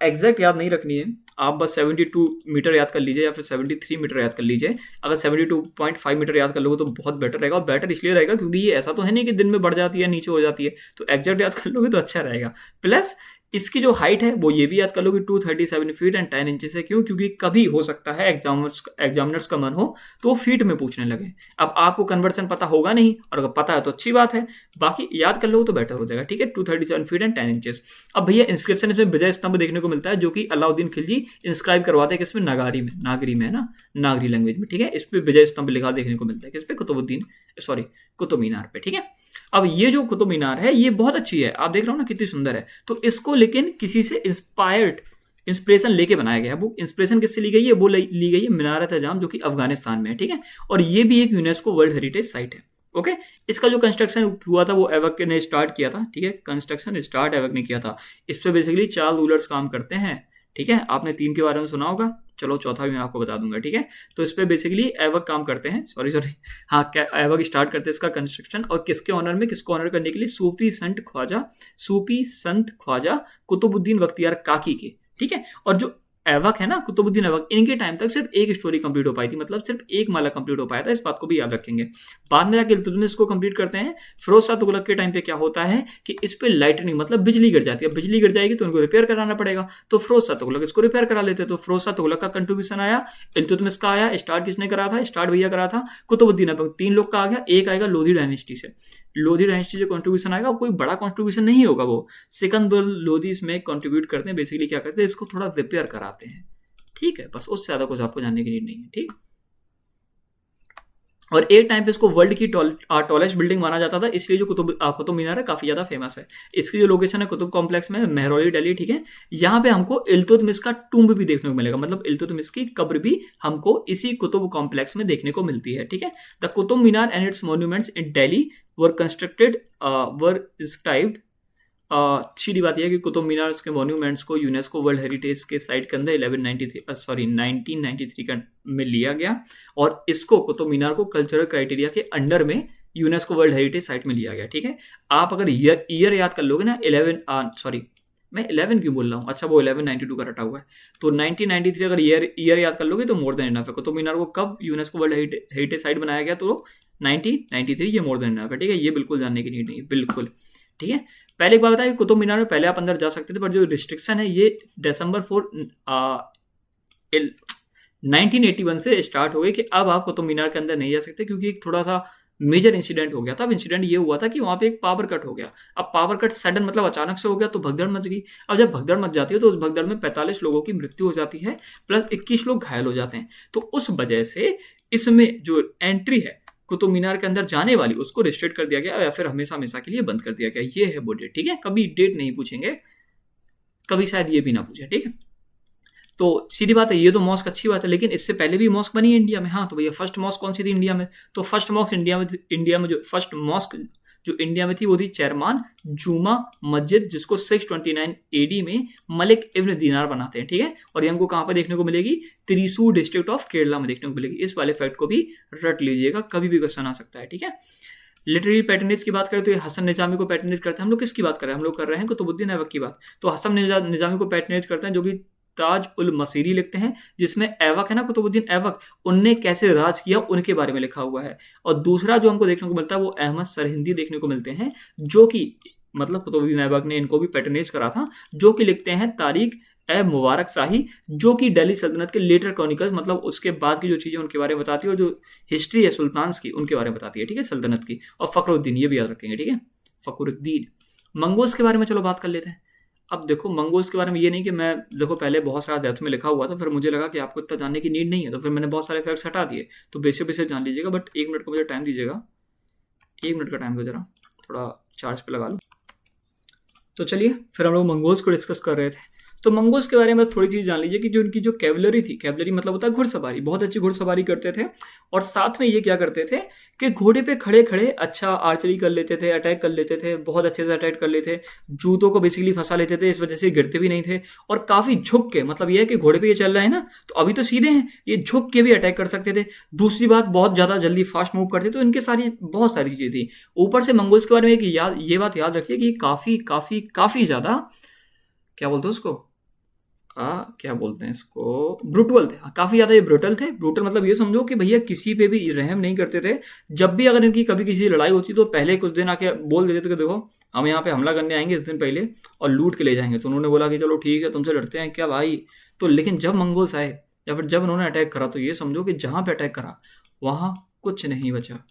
एग्जैक्ट याद नहीं रखनी है, आप बस 72 मीटर याद कर लीजिए या फिर 73 मीटर याद कर लीजिए। अगर 72.5 मीटर याद कर लोगे तो बहुत बेटर रहेगा। और बेटर इसलिए रहेगा क्योंकि ये ऐसा तो है नहीं कि दिन में बढ़ जाती है नीचे हो जाती है, तो एग्जैक्ट याद कर लोगे तो अच्छा रहेगा। प्लस इसकी जो हाइट है वो ये भी याद कर लोगे, 237 फीट एंड 10 इंचेस है। क्यों? क्योंकि कभी हो सकता है एग्जामिनर्स का मन हो तो वो फीट में पूछने लगे। अब आपको कन्वर्सन पता होगा नहीं, और अगर पता है तो अच्छी बात है, बाकी याद कर लोगे तो बेटर हो जाएगा, ठीक है। 237 फीट एंड 10 इंचेस। अब भैया इंस्क्रिप्शन इसमें विजय स्तंभ देखने को मिलता है, जो कि अलाउद्दीन खिलजी इंस्क्राइब करवाते हैं किसमें? नागरी में है ना, नागरी लैंग्वेज में, ठीक है। इस पे विजय स्तंभ लिखा देखने को मिलता है, किस पे? कुतुब मीनार पे, ठीक है। अब ये जो कुतुब मीनार है ये बहुत अच्छी है, आप देख रहे हो ना कितनी सुंदर है। तो इसको लेकिन किसी से इंस्पिरेशन लेके बनाया गया। वो इंस्पिरेशन किससे ली गई है? वो ली गई है मिनारत एजाम, जो कि अफगानिस्तान में है, ठीक है। और ये भी एक यूनेस्को वर्ल्ड हेरिटेज साइट है, ओके। इसका जो कंस्ट्रक्शन हुआ था वो ऐबक ने स्टार्ट किया था, ठीक है। कंस्ट्रक्शन स्टार्ट ऐबक ने किया था। इस पे बेसिकली 4 रूलर्स काम करते हैं, ठीक है। आपने 3 के बारे में सुना होगा, चलो चौथा भी मैं आपको बता दूंगा, ठीक है। तो इस पे बेसिकली ऐबक काम करते हैं, सॉरी हाँ, ऐबक स्टार्ट करते हैं इसका कंस्ट्रक्शन। और किसके ऑनर में? किसको ऑनर करने के लिए? सूफी संत ख्वाजा कुतुबुद्दीन बख्तियार काकी के, ठीक है। और जो ऐबक है ना, कुतुबुद्दीन ऐबक, इनके टाइम तक सिर्फ एक स्टोरी कंप्लीट हो पाई थी, मतलब सिर्फ एक माला कंप्लीट हो पाया था। इस बात को भी याद रखेंगे। बाद में जाके इल्तुतमिश इसको कंप्लीट करते हैं। फिरोज शाह तुगलक के टाइम पे क्या होता है कि इस पे लाइटनिंग मतलब बिजली गिर जाती है। बिजली गिर जाएगी तो उनको रिपेयर कराना पड़ेगा, तो फिरोज शाह तुगलक इसको रिपेयर करा लेते। तो फिरोज शाह तुगलक का कंट्रीब्यूशन आया, इल्तुतमिश का आया। स्टार्ट किसने करा था? स्टार्ट भैया करा था कुतुबुद्दीन ऐबक। 3 लोग का आ गया। एक आएगा लोधी डायनेस्टी से। लोधी डायनेस्टी जो कंट्रीब्यूशन आएगा, कोई बड़ा कंट्रीब्यूशन नहीं होगा, वो सिकंदर लोधी इसमें कंट्रीब्यूट करते हैं। बेसिकली क्या करते हैं? इसको थोड़ा रिपेयर कराते हैं, ठीक है। बस उससे ज्यादा कुछ आपको जानने की नीड नहीं है, ठीक। और एक टाइम पे इसको वर्ल्ड की टॉलेस्ट बिल्डिंग माना जाता था, इसलिए जो कुतुब मीनार है काफी ज्यादा फेमस है। इसकी जो लोकेशन है कुतुब कॉम्प्लेक्स में, मेहरौली दिल्ली, ठीक है। यहाँ पे हमको इल्तुतमिश का टूम्ब भी देखने को मिलेगा, मतलब इल्तुतमिश की कब्र भी हमको इसी कुतुब कॉम्प्लेक्स में देखने को मिलती है, ठीक है। The Qutub Minar and its monuments in Delhi were inscribed. सीधी बात यह है कि कुतुब मीनार के मॉन्यूमेंट्स को यूनेस्को वर्ल्ड हेरिटेज के साइट के अंदर 1993 में लिया गया, और इसको कुतुब मीनार को कल्चरल क्राइटेरिया के अंडर में यूनेस्को वर्ल्ड हेरिटेज साइट में लिया गया, ठीक है। आप अगर ईयर याद कर लोगे ना, 11 क्यों बोल रहा हूँ, अच्छा वो 1192 का रटा हुआ है, तो 1993 अगर ईयर याद कर लोगे तो मोर देन इनफ है। कुतुब मीनार को कब यूनेस्को वर्ल्ड हेरिटेज साइट बनाया गया? तो 1993, ये मोर देन इनफ है, ठीक है। ये बिल्कुल जानने की नीड नहीं है, बिल्कुल, ठीक है। पहले एक बात बताया कि कुतुब मीनार में पहले आप अंदर जा सकते थे, पर जो रिस्ट्रिक्शन है ये December 4, 1981 से स्टार्ट हो गई कि अब आप कुतुब मीनार के अंदर नहीं जा सकते, क्योंकि एक थोड़ा सा मेजर इंसिडेंट हो गया था। अब इंसिडेंट ये हुआ था कि वहाँ पे एक पावर कट हो गया। अब पावर कट सडन मतलब अचानक से हो गया, तो भगदड़ मच गई। अब जब भगदड़ मच जाती है तो उस भगदड़ में 45 लोगों की मृत्यु हो जाती है, प्लस 21 लोग घायल हो जाते हैं। तो उस वजह से इसमें जो एंट्री है कुतुब मीनार के अंदर जाने वाली, उसको रिस्ट्रिक्ट कर दिया गया, या फिर हमेशा हमेशा के लिए बंद कर दिया गया। ये है वो डेट, ठीक है। कभी डेट नहीं पूछेंगे, कभी शायद ये भी ना पूछे, ठीक है। तो सीधी बात है, ये तो मॉस्क अच्छी बात है, लेकिन इससे पहले भी मॉस्क बनी है इंडिया में। हाँ, तो भैया फर्स्ट मॉस्क कौन सी थी इंडिया में? तो फर्स्ट मॉस्क इंडिया में जो फर्स्ट मॉस्क जो इंडिया में थी वो थी चेरमान जुमा मस्जिद, जिसको 629 AD में मलिक इब्न दीनार बनाते हैं, ठीक है। और ये हमको कहाँ पर देखने को मिलेगी, त्रिशूर डिस्ट्रिक्ट ऑफ केरला में देखने को मिलेगी। इस वाले फैक्ट को भी रट लीजिएगा, कभी भी क्वेश्चन आ सकता है, ठीक है। लिटरेरी पैटर्नेज की बात करें तो ये हसन निजामी को पैटर्नेज करते हैं। हम लोग किसकी बात कर रहे हैं, हम लोग कर रहे हैं कुतुबुद्दीन ऐबक की बात। तो हसन निजामी को पैटर्नेज करते हैं, जो कि ताज उल मसीरी लिखते हैं, जिसमें ऐबक है ना, कुतुबुद्दीन ऐबक, उनने कैसे राज किया उनके बारे में लिखा हुआ है। और दूसरा जो हमको देखने को मिलता है वो अहमद सरहिंदी देखने को मिलते हैं, जो कि मतलब कुतुबुद्दीन ऐबक ने इनको भी पैटर्नेज करा था, जो कि लिखते हैं तारीख ए मुबारक शाही, जो कि दिल्ली सल्तनत के लेटर क्रॉनिकल्स, मतलब उसके बाद की जो चीज़ें उनके बारे में बताती है, और जो हिस्ट्री है सुल्तान्स की उनके बारे में बताती है, ठीक है, सल्तनत की। और फखरुद्दीन, ये भी याद रखेंगे, ठीक है, फखरुद्दीन। मंगोल्स के बारे में चलो बात कर लेते हैं। अब देखो मंगोल्स के बारे में ये नहीं कि मैं देखो पहले बहुत सारा डेप्थ में लिखा हुआ था, फिर मुझे लगा कि आपको इतना जानने की नीड नहीं है, तो फिर मैंने बहुत सारे फैक्ट्स हटा दिए। तो बेसिक जान लीजिएगा, बट 1 मिनट का मुझे टाइम दीजिएगा, 1 मिनट का टाइम दो, जरा थोड़ा चार्ज पे लगा लो। तो चलिए फिर हम लोग मंगोल्स को डिस्कस कर रहे थे। तो मंगोल्स के बारे में थोड़ी चीज़ जान लीजिए कि जो उनकी जो कैवलरी थी, कैवलरी मतलब होता है घुड़सवारी, बहुत अच्छी घुड़सवारी करते थे। और साथ में ये क्या करते थे कि घोड़े पे खड़े खड़े अच्छा आर्चरी कर लेते थे, अटैक कर लेते थे, बहुत अच्छे से अटैक कर लेते थे, जूतों को बेसिकली फंसा लेते थे, इस वजह से गिरते भी नहीं थे। और काफ़ी झुक के, मतलब ये है कि घोड़े पे ये चल रहा है ना, तो अभी तो सीधे हैं, ये झुक के भी अटैक कर सकते थे। दूसरी बात, बहुत ज़्यादा जल्दी फास्ट मूव करते, तो इनके सारी बहुत सारी चीज़ें थी। ऊपर से मंगोल्स के बारे में ये बात याद रखिए कि काफ़ी ज़्यादा, क्या बोलते हैं उसको, क्या बोलते हैं इसको, ब्रूटल थे। काफ़ी ज़्यादा ये ब्रूटल थे। ब्रूटल मतलब ये समझो कि भैया किसी पे भी रहम नहीं करते थे। जब भी अगर इनकी कभी किसी लड़ाई होती तो पहले कुछ दिन आके बोल देते थे कि देखो हम यहाँ पे हमला करने आएंगे इस दिन पहले और लूट के ले जाएंगे। तो उन्होंने बोला कि चलो ठीक है, तुमसे लड़ते हैं क्या भाई। तो लेकिन जब मंगोल्स आए या फिर जब उन्होंने अटैक करा, तो ये समझो कि जहाँ पे अटैक करा वहाँ कुछ नहीं बचा,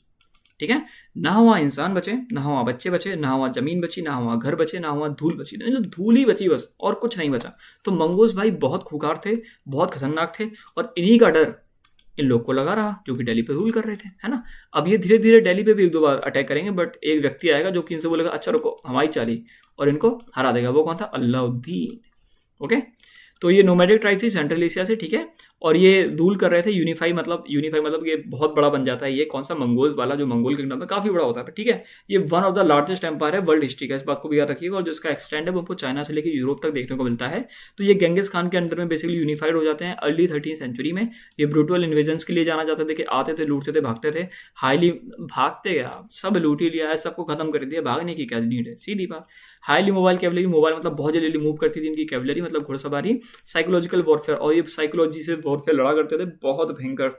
ठीक है। ना वहाँ इंसान बचे, ना वहाँ बच्चे बचे, ना वहाँ जमीन बची, ना वहाँ घर बचे, ना वहाँ धूल बची, नहीं, धूल ही बची बस, और कुछ नहीं बचा। तो मंगोल्स भाई बहुत खूंखार थे, बहुत खतरनाक थे, और इन्हीं का डर इन लोग को लगा रहा जो कि दिल्ली पे रूल कर रहे थे, है ना। अब ये धीरे धीरे दिल्ली पे भी 1-2 बार अटैक करेंगे, बट एक व्यक्ति आएगा जो कि इनसे बोलेगा अच्छा रुको हमारी चाली, और इनको हरा देगा। वो कौन था, अलाउद्दीन। ओके, तो ये नोमैडिक ट्राइब थी सेंट्रल एशिया से, ठीक है। और ये रूल कर रहे थे यूनिफाई मतलब ये बहुत बड़ा बन जाता है। ये कौन सा, मंगोल्स वाला, जो मंगोल किंगडम है काफ़ी बड़ा होता है, ठीक है। ये one of the largest empire है वर्ल्ड हिस्ट्री का, इस बात को भी याद रखिएगा। और जिसका एक्सटेंड है वो हमको चाइना से लेकर यूरोप तक देखने को मिलता है। तो ये गेंगिस खान के अंडर में बेसिकली यूनिफाइड हो जाते हैं अर्ली 13th सेंचुरी में। ये ब्रूटल इन्वेजन्स के लिए जाना जाता था कि आते थे, लूटते थे, भागते थे। हाईली भागते गया, सब लूट ही लिया है, सबको खत्म कर दिया, भागने की क्या नीड है, सीधी बात। हाईली मोबाइल कैवलरी, मोबाइल मतलब बहुत जल्दी मूव करती थी इनकी कैवलरी, मतलब घुड़सवारी। साइकोलॉजिकल वॉरफेयर, और ये साइकोलॉजी से वॉरफेयर लड़ा करते थे, बहुत भयंकर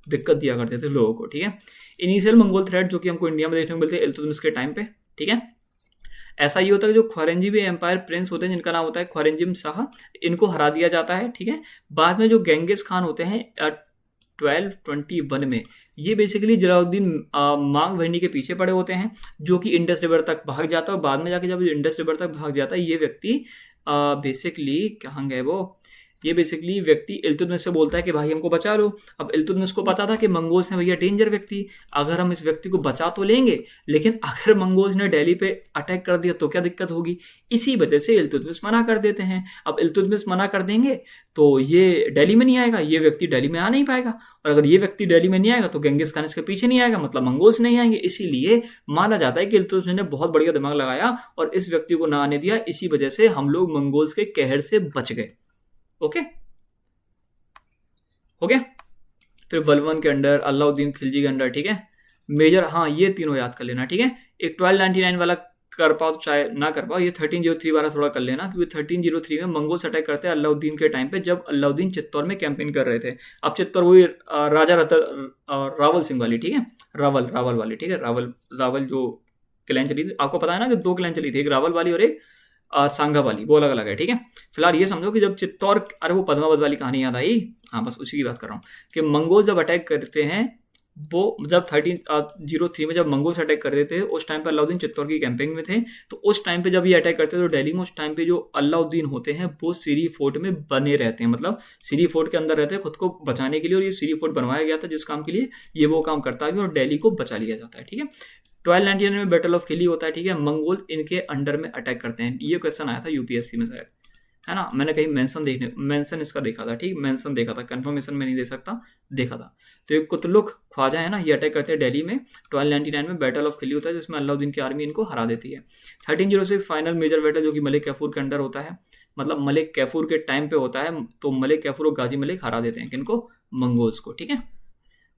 दिक्कत दिया करते थे लोगों को, ठीक है। इनिशियल मंगोल थ्रेट जो कि हमको इंडिया में देखने को मिलते हैं इल्तुतमिश के टाइम पे, ठीक है। ऐसा ही होता है जो ख्वारेंजीबी एम्पायर प्रिंस होते हैं जिनका नाम होता है ख्वारेंजिम शाह, इनको हरा दिया जाता है, ठीक है। बाद में जो गेंगिस खान होते हैं 1221 में, ये बेसिकली जलालुद्दीन मांग भरनी के पीछे पड़े होते हैं, जो कि इंडस रिवर तक भाग जाता है। और बाद में जाके जब इंडस रिवर तक भाग जाता है, ये व्यक्ति बेसिकली कहाँ गए वो, ये बेसिकली व्यक्ति इल्तुतमिश से बोलता है कि भाई हमको बचा लो। अब इल्तुतमिश को पता था कि मंगोल्स ने भैया डेंजर व्यक्ति, अगर हम इस व्यक्ति को बचा तो लेंगे, लेकिन अगर मंगोल्स ने दिल्ली पे अटैक कर दिया तो क्या दिक्कत होगी। इसी वजह से इल्तुतमिश मना कर देते हैं। अब इल्तुतमिश मना कर देंगे तो ये दिल्ली में नहीं आएगा, ये व्यक्ति दिल्ली में आ नहीं पाएगा, और अगर ये व्यक्ति दिल्ली में नहीं आएगा तो गेंगिस खान इसके पीछे नहीं आएगा, मतलब मंगोल्स नहीं आएंगे। इसीलिए माना जाता है कि इल्तुतमिश ने बहुत बढ़िया दिमाग लगाया और इस व्यक्ति को ना आने दिया। इसी वजह से हम लोग मंगोल्स के कहर से बच गए। ओके, हो गया। फिर बलवन के अंडर, अलाउद्दीन खिलजी के अंडर, ठीक है। मेजर, हाँ ये तीनों याद कर लेना, ठीक है। एक 1299 वाला कर पाओ तो चाहे ना कर पाओ, ये 1303 वाला थोड़ा कर लेना, क्योंकि 1303 में मंगोल्स अटैक करते हैं अलाउद्दीन के टाइम पे, जब अलाउद्दीन चित्तौड़ में कैंपेन कर रहे थे। अब चित्तौड़ वही राजा रावल सिंह वाली, ठीक है, रावल वाली, ठीक है। रावल जो क्लैन चली थी, आपको पता है ना कि 2 क्लैन चली थी, एक रावल वाली और एक सांगा वाली, वो अलग अलग है, ठीक है। फिलहाल ये समझो कि जब चित्तौड़, अरे वो पद्मावत वाली कहानी याद आई, हाँ बस उसी की बात कर रहा हूँ कि मंगोल जब अटैक करते हैं, वो जब 1303 में जब मंगोल्स अटैक कर रहे थे, उस टाइम पे अलाउद्दीन चित्तौड़ की कैंपेन में थे। तो उस टाइम पे जब ये अटैक करते थे तो दिल्ली में उस टाइम पे जो अलाउद्दीन होते हैं वो सीरी फोर्ट में बने रहते हैं, मतलब सीरी फोर्ट के अंदर रहते हैं खुद को बचाने के लिए। और ये सीरी फोर्ट बनवाया गया था जिस काम के लिए, ये वो काम करता है और दिल्ली को बचा लिया जाता है, ठीक है। 1299 में बैटल ऑफ खिली होता है, ठीक है। मंगोल इनके अंडर में अटैक करते हैं। ये क्वेश्चन आया था यूपीएससी में शायद, है ना, मैंने कहीं मेंशन इसका देखा था, ठीक, मेंशन देखा था, कंफर्मेशन में नहीं दे सकता, देखा था। तो ये कुतलुक ख्वाजा है ना, ये अटैक करते हैं दिल्ली में 1299 में, बैटल ऑफ खिल्ली होता है जिसमें अलाउद्दीन की आर्मी इनको हरा देती है। 1306 फाइनल मेजर बैटल जो कि मलिक कैफूर के अंडर होता है, मतलब मलिक कैफूर के टाइम पे होता है। तो मलिक कैफूर और गाजी मलिक हरा देते हैं किनको, मंगोल्स को, ठीक है।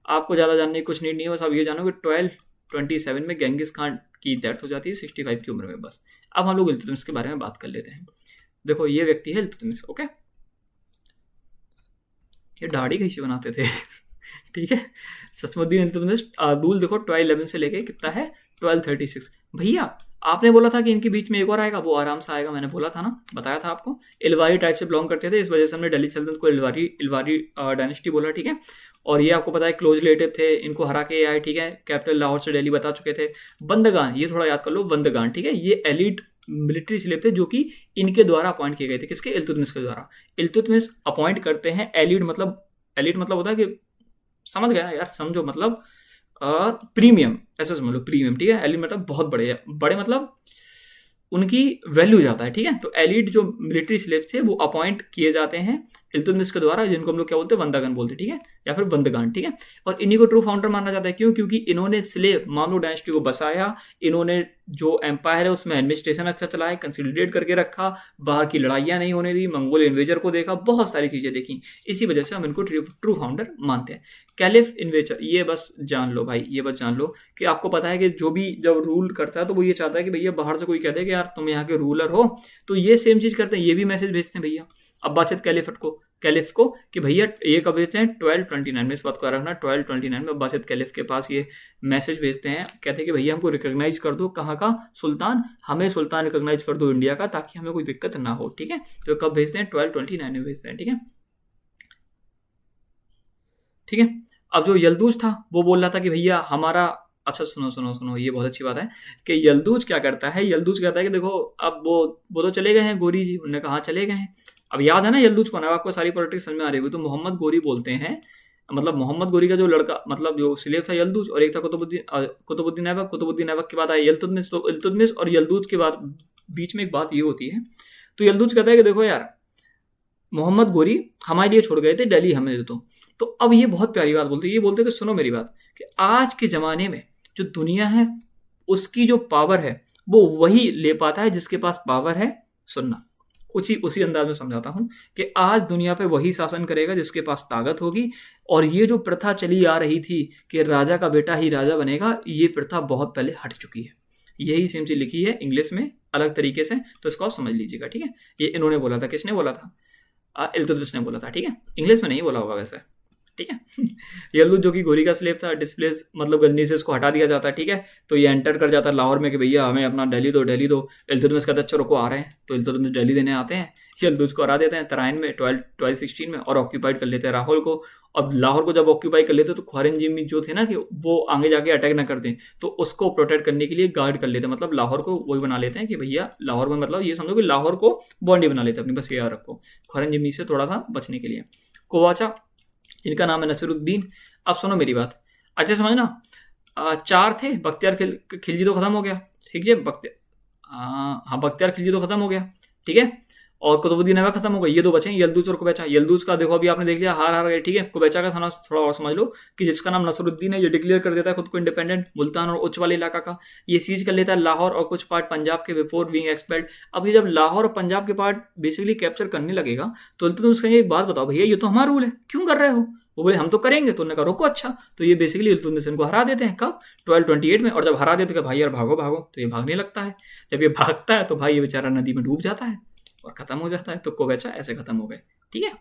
आपको ज़्यादा जानने की कुछ नीड नहीं है, बस आप ये जानो कि 1227 में गेंगिस खान की डेथ हो जाती है 65 की उम्र में, बस। अब हम लोग इल्तुतमिश के बारे में बात कर लेते हैं। देखो ये व्यक्ति है इल्तुतमिश, ओके। ये दाढ़ी कैसे बनाते थे ठीक है। ससमुद्दीन इल्तुतमिश दूल देखो 1211 से लेके कितना है 1236। भैया आपने बोला था कि इनके बीच में एक और आएगा, वो आराम से आएगा, मैंने बोला था ना, बताया था आपको। इलवारी टाइप से बिलोंग करते थे, इस वजह से हमने दिल्ली सल्तनत को इलवारी डायनेस्टी बोला, ठीक है। और ये आपको पता है क्लोज रिलेटिव थे, इनको हरा के आए, ठीक है। कैपिटल लाहौर से दिल्ली बता चुके थे। बंदगान, ये थोड़ा याद कर लो, बंदगान, ठीक है। ये एलिट मिलिट्री स्लेव थे जो कि इनके द्वारा अपॉइंट किए गए थे, किसके, इल्तुतमिश के द्वारा। इल्तुतमिश अपॉइंट करते हैं एलिट मतलब होता है कि, समझ गए ना यार, समझो मतलब प्रीमियम, ऐसा समझ लो, प्रीमियम, ठीक है। एलिट मतलब बहुत बड़े मतलब उनकी वैल्यू जाता है, ठीक है। तो एलिट जो मिलिट्री स्लेव थे वो अपॉइंट किए जाते हैं इल्तुतमिश के द्वारा, जिनको हम लोग क्या बोलते हैं, बंदगान बोलते हैं, ठीक है, या फिर बंदगान, ठीक है। और इन्हीं को ट्रू फाउंडर माना जाता है, क्यों, क्योंकि इन्होंने स्लेव मामलुक डायनेस्टी को बसाया, इन्होंने जो एम्पायर है उसमें एडमिनिस्ट्रेशन अच्छा चलाया, कंसोलिडेट करके रखा, बाहर की लड़ाइयाँ नहीं होने दी, मंगोल इन्वेजर को देखा, बहुत सारी चीज़ें देखी, इसी वजह से हम इनको ट्रू फाउंडर मानते हैं। कैलिफ इन्वेजर, ये बस जान लो भाई, ये बस जान लो कि आपको पता है कि जो भी जब रूल करता है तो वो ये चाहता है कि भैया बाहर से कोई कहते हैं कि यार तुम यहाँ के रूलर हो, तो ये सेम चीज़ करते हैं, ये भी मैसेज भेजते हैं भैया। अब बातचीत कैलिफ को कि भैया ये कब भेजते हैं 1229 में, इस बात को रखना, 1229 में अब्बासिद कैलिफ के पास ये मैसेज भेजते हैं, कहते हैं कि भैया हमको रिकॉग्नाइज कर दो, कहाँ का, सुल्तान, हमें सुल्तान रिकॉग्नाइज कर दो इंडिया का, ताकि हमें कोई दिक्कत ना हो, ठीक है। तो कब भेजते हैं 1229 में भेजते हैं, ठीक है, ठीक है। अब जो यल्दूज था वो बोल रहा था कि भैया हमारा, अच्छा सुनो, ये बहुत अच्छी बात है कि यल्दूज क्या करता है, यल्दूज कहता है कि देखो अब वो तो चले गए हैं गोरी जी, उन्होंने कहा चले गए हैं। अब याद है ना यल्दूज कौन है, आपको सारी पॉलिटिक्स समझ में आ रही हुई, तो मोहम्मद गोरी बोलते हैं, मतलब मोहम्मद गोरी का जो लड़का, मतलब जो स्लेव था यल्दूज, और एक था कुतुबुद्दीन ऐबक के बाद आया इल्तुतमिश। तो इल्तुतमिश और यल्दूज के बाद बीच में एक बात ये होती है, तो यल्दूज कहता है कि देखो यार मोहम्मद गोरी हमारे लिए छोड़ गए थे, दिल्ली हमें दे दो। तो अब ये बहुत प्यारी बात बोलते हैं, ये बोलते हैं कि सुनो मेरी बात, कि आज के ज़माने में जो दुनिया है उसकी जो पावर है वो वही ले पाता है जिसके पास पावर है, सुनना, उसी अंदाज में समझाता हूँ कि आज दुनिया पे वही शासन करेगा जिसके पास ताकत होगी। और ये जो प्रथा चली आ रही थी कि राजा का बेटा ही राजा बनेगा, ये प्रथा बहुत पहले हट चुकी है। यही सेम चीज लिखी है इंग्लिश में अलग तरीके से, तो इसको आप समझ लीजिएगा, ठीक है। ये इन्होंने बोला था, किसने बोला था, इल्तुतमिश ने बोला था, ठीक है। इंग्लिश में नहीं बोला होगा वैसे, ठीक है। यल्दूज जो कि गोरी का स्लेव था, डिस्प्लेस मतलब गंजी से इसको हटा दिया जाता है, ठीक है। तो ये एंटर कर जाता है लाहौर में कि भैया हमें अपना दिल्ली दो। इल्तुतमिश कहता है अच्छा रुको आ रहे हैं, तो इल्तुतमिश दिल्ली देने आते हैं, यल्दूज को हरा देते हैं तराइन में 1216 में, और ऑक्यूपाइड कर लेते हैं लाहौर को। अब लाहौर को जब ऑक्यूपाई कर लेते तो ख्वारिज़मी जो थे ना कि वो आगे जाके अटैक ना कर दें, तो उसको प्रोटेक्ट करने के लिए गार्ड कर लेते हैं, मतलब लाहौर को वही बना लेते हैं कि भैया लाहौर में, मतलब ये समझो कि लाहौर को बॉन्डी बना लेते हैं अपनी, बस ये याद रखो, ख्वारिज़मी से थोड़ा सा बचने के लिए। कोवाचा जिनका नाम है नसीरुद्दीन। अब सुनो मेरी बात, अच्छा समझना, 4 थे, बख्तियार खिलजी तो खत्म हो गया, ठीक है, बख्तियार खिलजी तो खत्म हो गया, ठीक है, और कुतुबुद्दीन ऐबक खत्म हो गए, ये 2 बचे हैं, यल्दूज और कुबैचा। यल्दूज का देखो अभी आपने देख लिया, हार गए, ठीक है। कुबैचा का थोड़ा और समझ लो कि जिसका नाम नसरुद्दीन है, ये डिक्लेयर कर देता है खुद को इंडिपेंडेंट मुल्तान और उच्च वाले इलाका का, ये सीज कर लेता है लाहौर और कुछ पार्ट पंजाब के बिफोर बीइंग एक्सपेल्ड। अब ये जब लाहौर और पंजाब के पार्ट बेसिकली कैप्चर करने लगेगा तो इल्तुतमिश कहेंगे एक बात बताओ भैया, ये तो हमारा रूल है, क्यों कर रहे हो, वो बोले हम तो करेंगे, तो उन्होंने कहा रोको, अच्छा। तो ये बेसिकली इल्तुतमिश इनको हरा देते हैं, कब, 1228 में। और जब हरा देते हैं भाई यार भागो, तो ये भागने लगता है, जब ये भागता है तो भाई ये बेचारा नदी में डूब जाता है और खत्म हो जाता है। तो कोवैचा ऐसे खत्म हो गए, ठीक है।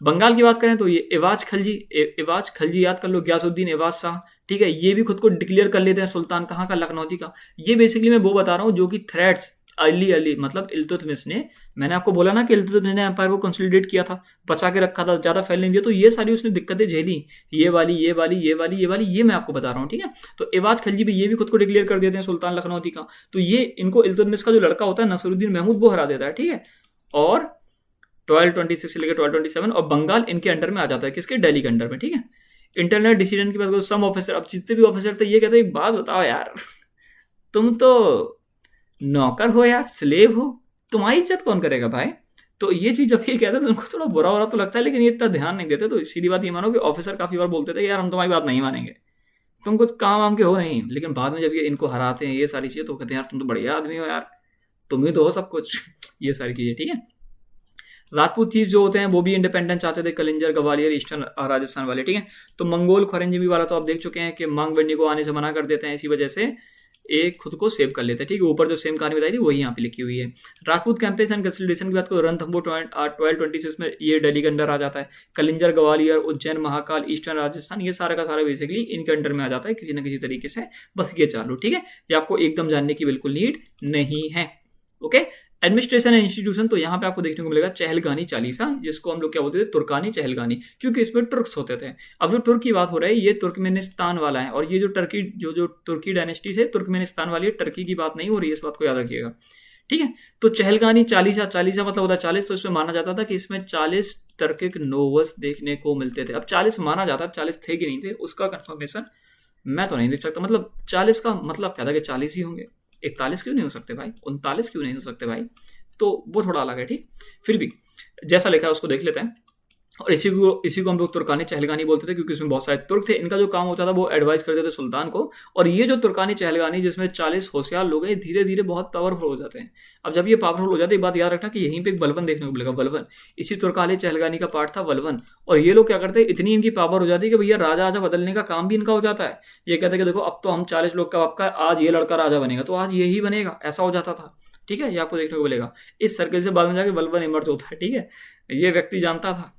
बंगाल की बात करें तो ये एवाज खलजी याद कर लो, गयासुद्दीन एवाज शाह, ठीक है। ये भी खुद को डिक्लेयर कर लेते हैं सुल्तान, कहाँ का, लखनौती का। ये बेसिकली मैं वो बता रहा हूँ जो कि थ्रेड्स अर्ली मतलब इल्तुतमिश ने, मैंने आपको बोला ना कि इल्तुतमिश ने एम्पायर को कंसोलिडेट किया था, बचा के रखा था, ज़्यादा फैल नहीं दिया, तो ये सारी उसने दिक्कतें झेली, ये मैं आपको बता रहा हूँ, ठीक है। तो एवाज खलजी भी ये भी खुद को डिक्लेयर कर देते हैं सुल्तान लखनौती का। तो ये इनको इल्तुतमिश का जो लड़का होता है नसरुद्दीन महमूद, वो हरा देता है, ठीक है। और 1226 से लेकर 1227 और बंगाल इनके अंडर में आ जाता है, किसके, दिल्ली के अंडर में, ठीक है। इंटरनल डिसीजन की बात करो, सम ऑफिसर, अब जितने भी ऑफिसर थे ये कहते हैं एक बात बताओ यार, तुम तो नौकर हो यार, स्लेव हो, तुम्हारी इज्जत कौन करेगा भाई, तो ये चीज़ जब ये कहते हैं तो उनको थोड़ा बुरा हो रहा तो लगता है, लेकिन ये इतना ध्यान नहीं देते। तो सीधी बात ये मानो कि ऑफिसर काफ़ी बार बोलते थे यार हम तुम्हारी बात नहीं मानेंगे, तुम कुछ काम वाम के हो नहीं, लेकिन बाद में जब ये इनको हराते हैं ये सारी चीज़ें तो कहते हैं यार तुम तो बढ़िया आदमी हो यार, तुम ही तो हो सब कुछ। ये सारी चीज़ें, ठीक है। राजपूत चीफ जो होते हैं वो भी इंडिपेंडेंस चाहते थे, कलिंजर, ग्वालियर, ईस्टर्न राजस्थान वाले, ठीक है। तो मंगोल खरंजीवी वाला तो आप देख चुके हैं कि मांगबंडी को आने से मना कर देते हैं, इसी वजह से एक खुद को सेव कर लेते हैं, ठीक है। ऊपर जो सेम कहानी बताई थी वही यहाँ पे लिखी हुई है। राजपूत कैंपेस एंड कंसोलिडेशन की बात करो, रणथंबोर 1226 में ये दिल्ली के अंडर आ जाता है। कलिंजर, ग्वालियर, उज्जैन, महाकाल, ईस्टर्न राजस्थान, ये सारा का सारा बेसिकली इनके अंडर में आ जाता है किसी न किसी तरीके से। बस ये चालू, ठीक है। ये आपको एकदम जानने की बिल्कुल नीड नहीं है, ओके। एडमिनिस्ट्रेशन एंड इंस्टीट्यूशन, तो यहाँ पे आपको देखने को मिलेगा चहलगानी चालीसा, जिसको हम लोग क्या बोलते थे, तुर्कानी चहलगानी, क्योंकि इसमें तुर्क्स होते थे। अब जो तुर्क की बात हो रही है ये तुर्कमेनिस्तान वाला है, और ये जो टर्की जो तुर्की डायनेस्टी से तुर्कमेनिस्तान वाली है, टर्की की बात नहीं हो रही है, इस बात को याद रखिएगा, ठीक है। तो चहलगानी चालीसा, चालीसा मतलब होता है 40, तो इसमें माना जाता था कि इसमें 40 टर्किक नोवस देखने को मिलते थे। अब 40 माना जाता है, 40 थे कि नहीं थे उसका कंफर्मेशन मैं तो नहीं देख सकता। मतलब 40 का मतलब क्या था कि 40 ही होंगे, 41 क्यों नहीं हो सकते भाई, 39 क्यों नहीं हो सकते भाई, तो वो थोड़ा अलग है, ठीक। फिर भी जैसा लिखा है उसको देख लेते हैं। और इसी को हम लोग तुर्कानी चहलगानी बोलते थे, क्योंकि इसमें बहुत सारे तुर्क थे। इनका जो काम होता था वो एडवाइस करते थे सुल्तान को। और ये जो तुर्कानी चहलगानी जिसमें 40 होशियार लोग हैं, धीरे धीरे बहुत पावरफुल हो जाते हैं। अब जब ये पावरफुल हो जाते हैं, बात याद रखना कि यहीं पे एक बलवन देखने को मिलेगा, बलवन इसी तुर्कानी चहलगानी का पार्ट था, बलवन। और ये लोग क्या करते हैं, इतनी इनकी पावर हो जाती है कि भैया राजा आजा बदलने का काम भी इनका हो जाता है। ये कहते हैं कि देखो अब तो हम 40 लोग का आपका, आज ये लड़का राजा बनेगा तो आज यही बनेगा, ऐसा हो जाता था, ठीक है। ये आपको देखने को मिलेगा। इस सर्कल से बाद में जाके बलवन इमर्ज होता है, ठीक है। ये व्यक्ति जानता था,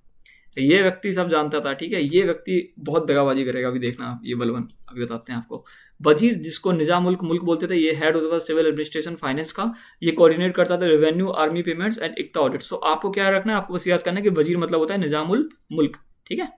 ये व्यक्ति सब जानता था, ठीक है। ये व्यक्ति बहुत दगाबाजी करेगा, अभी देखना आप, ये बलवन अभी बताते हैं आपको। वजीर, जिसको निजाम मुल्क मुल्क बोलते थे, ये हेड होता था सिविल एडमिनिस्ट्रेशन फाइनेंस का। ये कोऑर्डिनेट करता था revenue, army payments and iqta audit. So आपको क्या रखना है, आपको बस याद करना है कि वजीर मतलब होता है निजामुल मुल्क, ठीक है।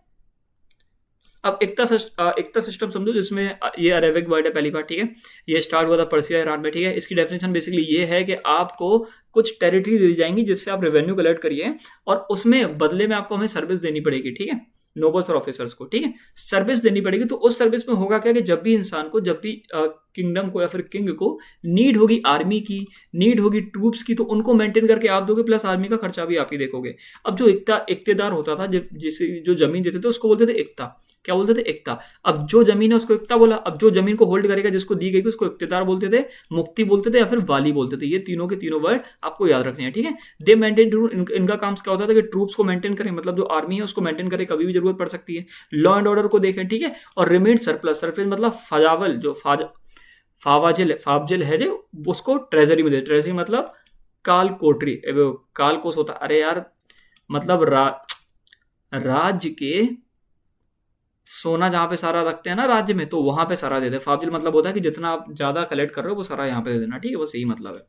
अब इक्ता सिस्टम समझो, जिसमें ये अरेबिक वर्ड है पहली बार, ठीक है। ये स्टार्ट हुआ था पर्सिया ईरान में, ठीक है। इसकी डेफिनेशन बेसिकली ये है कि आपको कुछ टेरिटरी दी जाएंगी जिससे आप रेवेन्यू कलेक्ट करिए, और उसमें बदले में आपको हमें सर्विस देनी पड़ेगी, ठीक है, नोबल्स और ऑफिसर्स को, ठीक है, सर्विस देनी पड़ेगी। तो उस सर्विस में होगा क्या कि जब भी इंसान को, जब भी किंगडम को या फिर किंग को नीड होगी आर्मी की, नीड होगी ट्रूप्स की, तो उनको मेंटेन करके आप दोगे, प्लस आर्मी का खर्चा भी आप ही देखोगे। अब जो इक्तेदार होता था, जिसे जो जमीन देते थे उसको बोलते थे इक्ता। क्या बोलते थे, इक्ता। अब जो जमीन है उसको इक्ता बोला। अब जो जमीन को होल्ड करेगा, जिसको दी गई, उसको इक्तेदार बोलते थे, मुक्ति बोलते थे, या फिर वाली बोलते थे। ये तीनों के तीनों वर्ड आपको याद रखने हैं, ठीक है। दे मेंटेन, इनका काम क्या होता था कि ट्रूप्स को मेंटेन करें, मतलब जो आर्मी है उसको मेंटेन करें, कभी भी जरूरत पड़ सकती है। लॉ एंड ऑर्डर को देखें, ठीक है। और रिमेन सरप्लस, सरप्लस मतलब फजावल, जो फावजिल है जो, उसको ट्रेजरी में दे। ट्रेजरी मतलब काल कोठरी, काल कोस होता, अरे यार मतलब राज्य के सोना जहां पे सारा रखते हैं ना राज्य में, तो वहां पे सारा दे दे। फाजिल मतलब होता है कि जितना आप ज्यादा कलेक्ट कर रहे हो वो सारा यहाँ पे दे देना, ठीक है, बस यही मतलब है।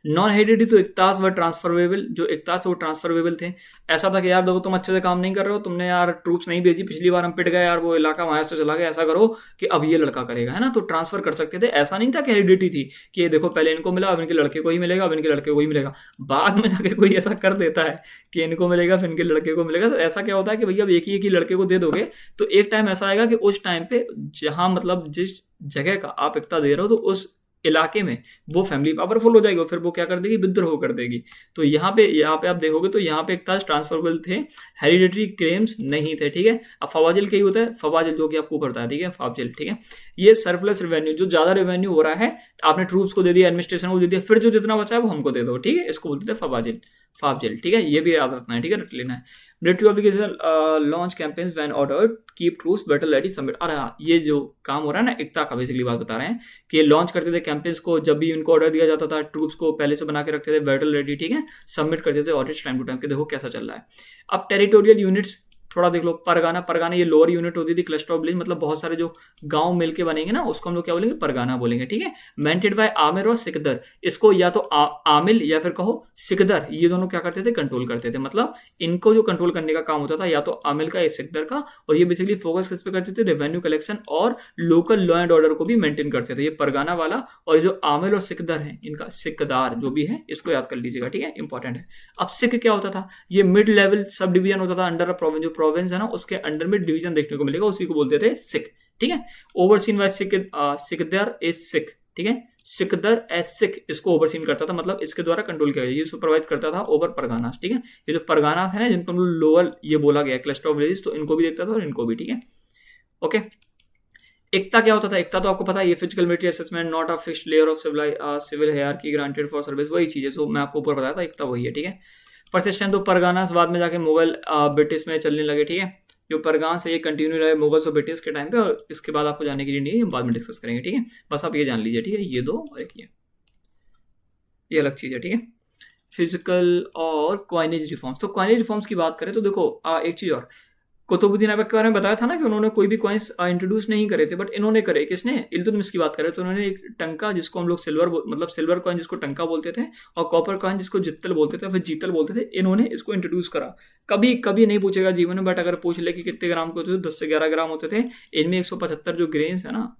नॉन हेरिडिटी, तो इक्तास व ट्रांसफरेबल, जो इक्तास वो ट्रांसफरेबल थे। ऐसा था कि यार देखो तुम अच्छे से काम नहीं कर रहे हो, तुमने यार ट्रूप्स नहीं भेजी, पिछली बार हम पिट गए यार, वो इलाका वहां से चला गया, ऐसा करो कि अब ये लड़का करेगा, है ना, तो ट्रांसफर कर सकते थे। ऐसा नहीं था कि हेरिडिटी थी कि देखो पहले इनको मिला, अब इनके लड़के को ही मिलेगा, अब इनके लड़के को ही मिलेगा। बाद में जाके कोई ऐसा कर देता है कि इनको मिलेगा फिर इनके लड़के को मिलेगा, तो ऐसा क्या होता है कि भैया अब एक ही लड़के को दे दोगे, तो एक टाइम ऐसा आएगा कि उस टाइम पे जहां मतलब जिस जगह का आप इक्ता दे रहे हो, तो उस इलाके में वो फैमिली पावरफुल हो जाएगी, फिर वो क्या कर देगी, विद्रोह कर देगी। तो यहाँ पे आप देखोगे तो यहाँ पे इक्तास ट्रांसफरेबल थे, हेरिडिटरी क्लेम्स नहीं थे, ठीक है। अब फवाजिल क्या होता है, फवाजिल जो कि आपको पता है, ठीक है, फाजिल, ठीक है। ये सरप्लस रेवेन्यू, जो ज्यादा रेवेन्यू हो रहा है, आपने ट्रूप्स को दे दिया, एडमिनिस्ट्रेशन को दे दिया, फिर जो जितना बचा है वो हमको दे दो, ठीक है, इसको बोलते थे फवाजिल, फाजिल, ठीक है। ये भी याद रखना है, ठीक है, रख लेना है। Military obligation, launch campaigns when ordered, keep troops battle ready, submit. अरे हाँ, ये जो काम हो रहा है ना, इक्ता का बेसिकली बात बता रहे हैं कि लॉन्च करते थे कैंपेन्स को, जब भी उनको ऑर्डर दिया जाता था, ट्रूप्स को पहले से बना के रखते थे, बैटल रेडी, ठीक है, सबमिट करते थे ऑडिट टाइम टू टाइम कि देखो कैसा चल रहा है। अब टेरिटोरियल यूनिट्स थोड़ा देख लो, परगाना, परगाना ये लोअर यूनिट होती थी, क्लस्टर ऑफ विलेज मतलब बहुत सारे जो गांव मिलके बनेंगे ना, उसको हम लोग क्या बोलेंगे, परगाना बोलेंगे, ठीक है। मेंटेड बाय आमिर और सिकदर, इसको या तो आमिल या फिर कहो सिकदर, ये दोनों क्या करते थे, कंट्रोल करते थे। मतलब इनको जो कंट्रोल करने का काम होता था या तो आमिल का या सिकदर का, और ये बेसिकली फोकस किस पे करते थे, रेवेन्यू कलेक्शन और लोकल लॉ एंड ऑर्डर को भी मेंटेन करते थे, ये परगाना वाला। और जो आमिल और सिकदर है, इनका सिकदार जो भी है, इसको याद कर लीजिएगा, ठीक है, इंपॉर्टेंट है। अब सिक क्या होता था, ये मिड लेवल सब डिवीजन होता था अंडर अ प्रोविंस, जो प्रोविंस है ना उसके अंडर में डिवीजन देखने को मिलेगा, उसी को बोलते थे सिक, ठीक है। ओवरसीन बाय सिकदर इज सिक, ठीक है। सिकदर एज सिक इसको ओवरसीन करता था, मतलब इसके द्वारा कंट्रोल किया गया, ये सुपरवाइज करता था ओवर परगानास, ठीक है। ये जो परगानास है ना, जिनको हम लोअर ये बोला गया क्लस्टर ऑफ विलेजेस, तो इनको भी देखता था और इनको भी, ठीक है। ओके, एकता क्या होता था? एकता तो आपको पता है, ये physical military assessment, not a fixed layer of civil hierarchy granted for service, वही चीज है जो मैं आपको ऊपर बताया था, एकता वही है, ठीक है। परसिस्टेंस तो परगानास बाद में जाके मुगल ब्रिटिश में चलने लगे, ठीक है। जो परगानास है ये कंटिन्यू रहे मुगल्स और ब्रिटिश के टाइम पे, और इसके बाद आपको जानने के लिए नहीं है, बाद में डिस्कस करेंगे, ठीक है। बस आप ये जान लीजिए, ठीक है, ये दो और एक ये अलग चीज है, ठीक है। फिजिकल और क्वाइनेज रिफॉर्म्स, तो क्वाइनेज रिफॉर्म्स की बात करें तो देखो एक चीज और, कुतुबुद्दीन ऐबक के बारे में बताया था ना कि उन्होंने कोई भी कॉइन्स इंट्रोड्यूस नहीं करे थे, बट इन्होंने करे, किसने? इल्तुतमिश की बात करें तो उन्होंने एक टंका, जिसको हम लोग सिल्वर मतलब सिल्वर कॉइन जिसको टंका बोलते थे, और कॉपर कॉइन जिसको जित्तल बोलते थे, फिर जीतल बोलते थे, इन्होंने इसको इंट्रोड्यूस करा। कभी कभी नहीं पूछेगा जीवन में, बट अगर पूछ ले कि कितने ग्राम के होते थे, 10 से 11 ग्राम होते थे। इनमें 175 जो ग्रेन्स है ना,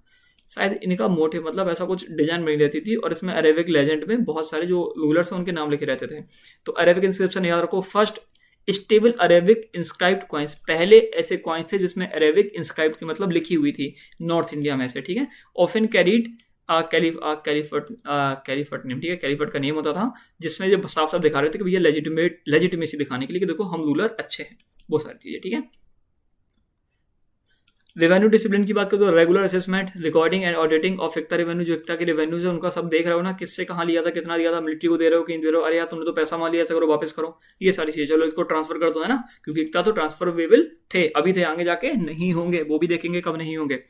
शायद इनका मोटे मतलब ऐसा कुछ डिजाइन बनी रहती थी, और इसमें अरेबिक लेजेंड में बहुत सारे जो रूलर्स हैं उनके नाम लिखे रहते थे। तो अरेबिक इंस्क्रिप्शन याद रखो, first stable Arabic inscribed coins, पहले ऐसे कॉइन्स थे जिसमें अरेबिक इंस्क्राइब्ड थी, मतलब लिखी हुई थी नॉर्थ इंडिया में से, ठीक है। ऑफन कैरीड कैलिफट नेम, ठीक है, कैलिफट का नेम होता था, जिसमें जो साफ साफ दिखा रहे थे कि भैया लेजिटिमेसी दिखाने के लिए कि देखो हम रूलर अच्छे हैं, वो सारी चीजें, ठीक है। रेवेन्यू डिसिप्लिन की बात करें तो regular assessment, recording and auditing of iqta revenue, जो इक्ता के रेवेन्यूज है उनका सब देख रहे हो ना, किससे कहाँ लिया था, कितना दिया था, मिलिट्री को दे रहे हो कि नहीं दे रहे हो, अरे यार तुमने तो पैसा मान लिया, ऐसा करो वापस करो, ये सारी चीजें, चलो इसको ट्रांसफर कर दो, है ना, क्योंकि इक्ता तो ट्रांसफरेबल थे, अभी थे, आगे जाके नहीं होंगे, वो भी देखेंगे कब नहीं होंगे,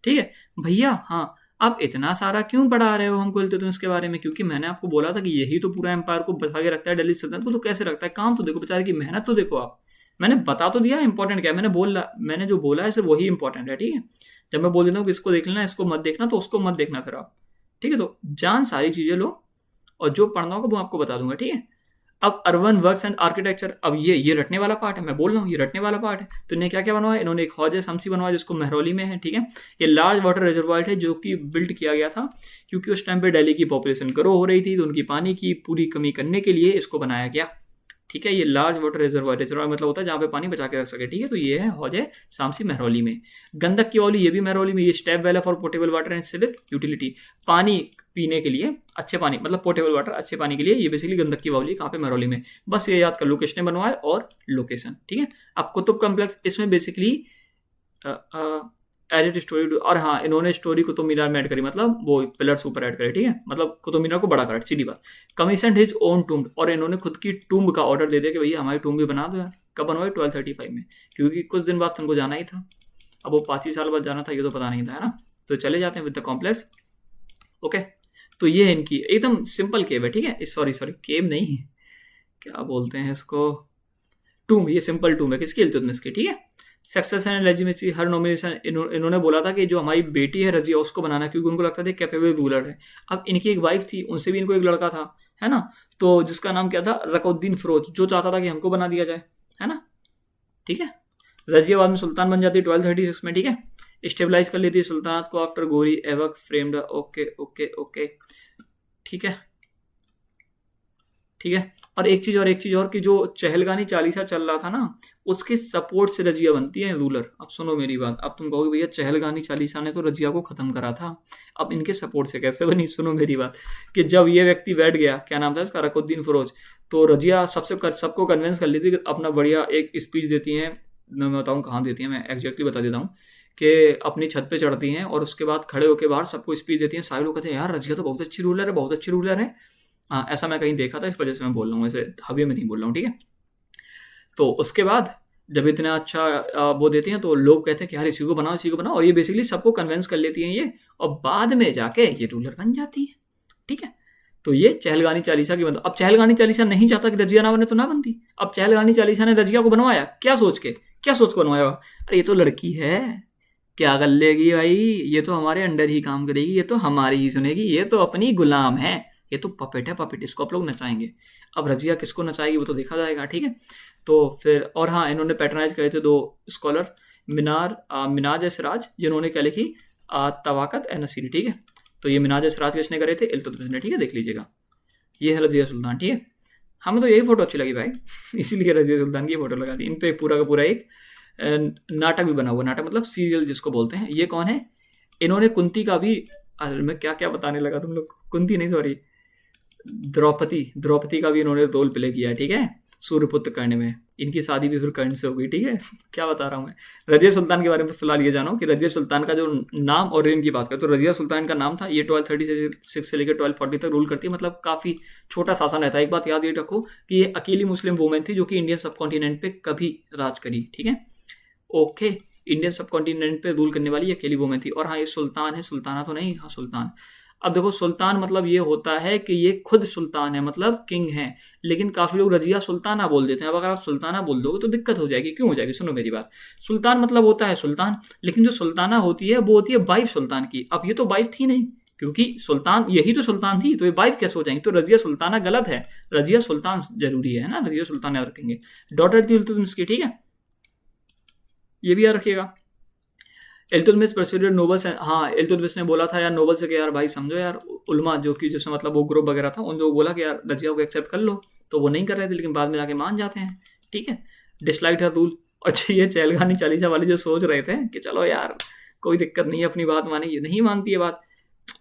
ठीक है भैया। हाँ, आप इतना सारा क्यों पढ़ा रहे हो हमको इल्तुतमिश के बारे में? क्योंकि मैंने आपको बोला था कि यही तो पूरा एम्पायर को बचा के रखता है, दिल्ली सल्तनत को तो कैसे रखता है, काम तो देखो बेचारे की मेहनत तो देखो आप। मैंने बता तो दिया इंपॉर्टेंट क्या है, मैंने जो बोला है सिर्फ वही इंपॉर्टेंट है, ठीक है। जब मैं बोल देता हूँ कि इसको देख लेना, इसको मत देखना, तो उसको मत देखना फिर आप, ठीक है। तो जान सारी चीजें लो, और जो पढ़ना होगा वो आपको बता दूंगा, ठीक है। अब अर्बन वर्क्स एंड आर्किटेक्चर, अब ये रटने वाला पार्ट है, मैं बोल रहा हूँ ये रटने वाला पार्ट है। तो इन्हें क्या क्या बनवाया, इन्होंने एक हौज शमसी बनवाया जिसको महरौली में है, ठीक है। ये लार्ज वाटर रिजर्वायर है जो कि बिल्ड किया गया था, क्योंकि उस टाइम पे दिल्ली की पॉपुलेशन ग्रो हो रही थी, तो उनकी पानी की पूरी कमी करने के लिए इसको बनाया गया, ठीक है। ये लार्ज वाटर रिजर्वायर मतलब होता है जहाँ पे पानी बचा के रख सके, ठीक है। तो ये है हौज शामसी महरौली में। गंडक की बावली, ये भी महरौली में, ये step well for portable water and civic utility, पानी पीने के लिए, अच्छे पानी मतलब पोर्टेबल वाटर, अच्छे पानी के लिए, ये बेसिकली गंडक की बावली कहाँ पे, महरौली में। बस ये याद कर लो किसने बनवाया और लोकेशन, ठीक है। अब कुतुब कम्प्लेक्स, इसमें बेसिकली एडिट स्टोरी, और हाँ इन्होंने स्टोरी कुतुब मीनार में ऐड करी, मतलब वो पिलर्स ऊपर ऐड करे, ठीक है, मतलब कुतुब मीनार को बड़ा करा, सीधी बात। कमीशन हिज ओन टूम्ब, और इन्होंने खुद की टूम्ब का ऑर्डर दे दिया कि भैया हमारी टूम्ब भी बना दो यार। कब बनवाई? 1235 में, क्योंकि कुछ दिन बाद तुमको जाना ही था। अब वो 5 ही साल बाद जाना था, ये तो पता नहीं था, है ना। तो चले जाते हैं विद द कॉम्प्लेक्स। ओके, तो ये है इनकी एकदम सिंपल केव है, ठीक है। सॉरी केव नहीं, क्या बोलते हैं इसको, टूम्ब। ये सिंपल टूम्ब है, किसकी? इल्तुतमिश की, ठीक है। Success and legitimacy, her nomination इन्होंने बोला था कि जो हमारी बेटी है रजिया उसको बनाना, क्योंकि उनको लगता था कैपेबल रूलर है। अब इनकी एक वाइफ थी, उनसे भी इनको एक लड़का था, है ना, तो जिसका नाम क्या था, रकउद्दीन फिरोज, जो चाहता था कि हमको बना दिया जाए, है ना, ठीक है। रजिया बाद में सुल्तान बन जाती है 1236 में, ठीक है। स्टेबलाइज कर लेती है सुल्तानत को आफ्टर गोरी एवक फ्रेम्ड, ओके ओके ओके, ठीक है, ठीक है। और एक चीज और कि जो चहलगानी चालीसा चल रहा था ना, उसके सपोर्ट से रजिया बनती है रूलर। अब सुनो मेरी बात, अब तुम कहोगे भैया चहलगानी चालीसा ने तो रजिया को खत्म करा था, अब इनके सपोर्ट से कैसे बनी? सुनो मेरी बात, कि जब ये व्यक्ति बैठ गया, क्या नाम था इसका, रकुद्दीन फिरोज, तो रजिया सबको कन्विंस कर लेती कि अपना बढ़िया एक स्पीच देती हैं, मैं बताऊँ कहाँ देती हैं, मैं एग्जैक्टली बता देता हूँ, कि अपनी छत पे चढ़ती हैं और उसके बाद खड़े होकर बाहर सबको स्पीच देती हैं। सारे लोग कहते हैं यार रजिया तो बहुत अच्छी रूलर है, बहुत अच्छी रूलर है। हाँ, ऐसा मैं कहीं देखा था, इस वजह से मैं बोल रहा हूँ, ऐसे हवे में नहीं बोल रहा हूँ, ठीक है। तो उसके बाद जब इतना अच्छा वो देती हैं तो लोग कहते हैं कि यार इसी को बनाओ, और ये बेसिकली सबको कन्विंस कर लेती हैं ये, और बाद में जाके ये रूलर बन जाती है, ठीक है। तो ये चहलगानी चालीसा की मतलब, अब चहलगानी चालीसा नहीं चाहता कि रजिया ना बने तो ना बनती। अब चहलगानी चालीसा ने रजिया को बनवाया, क्या सोच के बनवाया? अरे ये तो लड़की है, क्या कर लेगी भाई, ये तो हमारे अंडर ही काम करेगी, ये तो हमारी ही सुनेगी, ये तो अपनी गुलाम है, ये तो पपेट है, पपेट, इसको आप लोग नचाएंगे। अब रजिया किसको नचाएगी वो तो देखा जाएगा, ठीक है। तो फिर, और हाँ इन्होंने पैटर्नाइज करे थे 2 स्कॉलर, मिनाज सिराज, जिन्होंने क्या लिखी, तवाकत ए नसीरी, ठीक है। तो ये मिनाज सिराज किसने करे थे? इल्तुतमिश ने, ठीक है, देख लीजिएगा। ये है रजिया सुल्तान, ठीक है। हमें तो यही फोटो अच्छी लगी भाई, इसीलिए रजिया सुल्तान की फोटो लगा दी। इन पे पूरा का पूरा एक नाटक भी बना हुआ, नाटक मतलब सीरियल जिसको बोलते हैं। ये कौन है? इन्होंने कुंती का भी अरे मैं क्या क्या बताने लगा तुम लोग को। कुंती नहीं, सॉरी, द्रौपदी, द्रौपदी का भी इन्होंने रोल प्ले किया है, ठीक है, सूर्यपुत्र करने में। इनकी शादी भी फिर कर्ण से हो गई, ठीक है। क्या बता रहा हूँ मैं। रजिया सुल्तान के बारे में फिलहाल ये जानो कि रजिया सुल्तान का जो नाम और रेन की बात करें तो रजिया सुल्तान का नाम था। ये 1236 से लेकर 1240 तक रूल करती है, मतलब काफ़ी छोटा शासन रहता है। एक बात याद ये रखो कि ये अकेली मुस्लिम वुमेन थी जो कि इंडियन सब कॉन्टिनेंट पे कभी राज करी, ठीक है, ओके। इंडियन सब कॉन्टिनेंट पे रूल करने वाली ये अकेली वुमेन थी। और हाँ, ये सुल्तान है, सुल्ताना तो नहीं, हाँ सुल्तान। अब देखो, सुल्तान मतलब ये होता है कि ये खुद सुल्तान है, मतलब किंग है। लेकिन काफ़ी लोग रजिया सुल्ताना बोल देते हैं। अब अगर आप सुल्ताना बोल दोगे तो दिक्कत हो जाएगी। क्यों हो जाएगी? सुनो मेरी बात। सुल्तान मतलब होता है सुल्तान, लेकिन जो सुल्ताना होती है वो होती है वाइफ सुल्तान की। अब ये तो वाइफ थी नहीं, क्योंकि सुल्तान यही तो सुल्तान थी, तो ये वाइफ कैसे हो जाएंगी? तो रजिया सुल्ताना गलत है, रजिया सुल्तान जरूरी है ना, रजिया सुल्तान याद रखेंगे। डॉटर थी इल्तुतमिश की, ठीक है, ये भी याद रखिएगा। इल्तुतमिश परस्यूडेड नोबल्स, हाँ, इल्तुतमिश ने बोला था यार नोबल से कि यार भाई समझो यार, उलमा जो कि जिसमें मतलब वो ग्रुप वगैरह था, उन लोगों को बोला कि यार रजिया को एक्सेप्ट कर लो, तो वो नहीं कर रहे थे, लेकिन बाद में जाके मान जाते हैं, ठीक है। डिसलाइक हर रूल। और ये चहलगानी चालीसा वाले जो सोच रहे थे कि चलो यार कोई दिक्कत नहीं है, अपनी बात मानेगी, नहीं मानती है बात।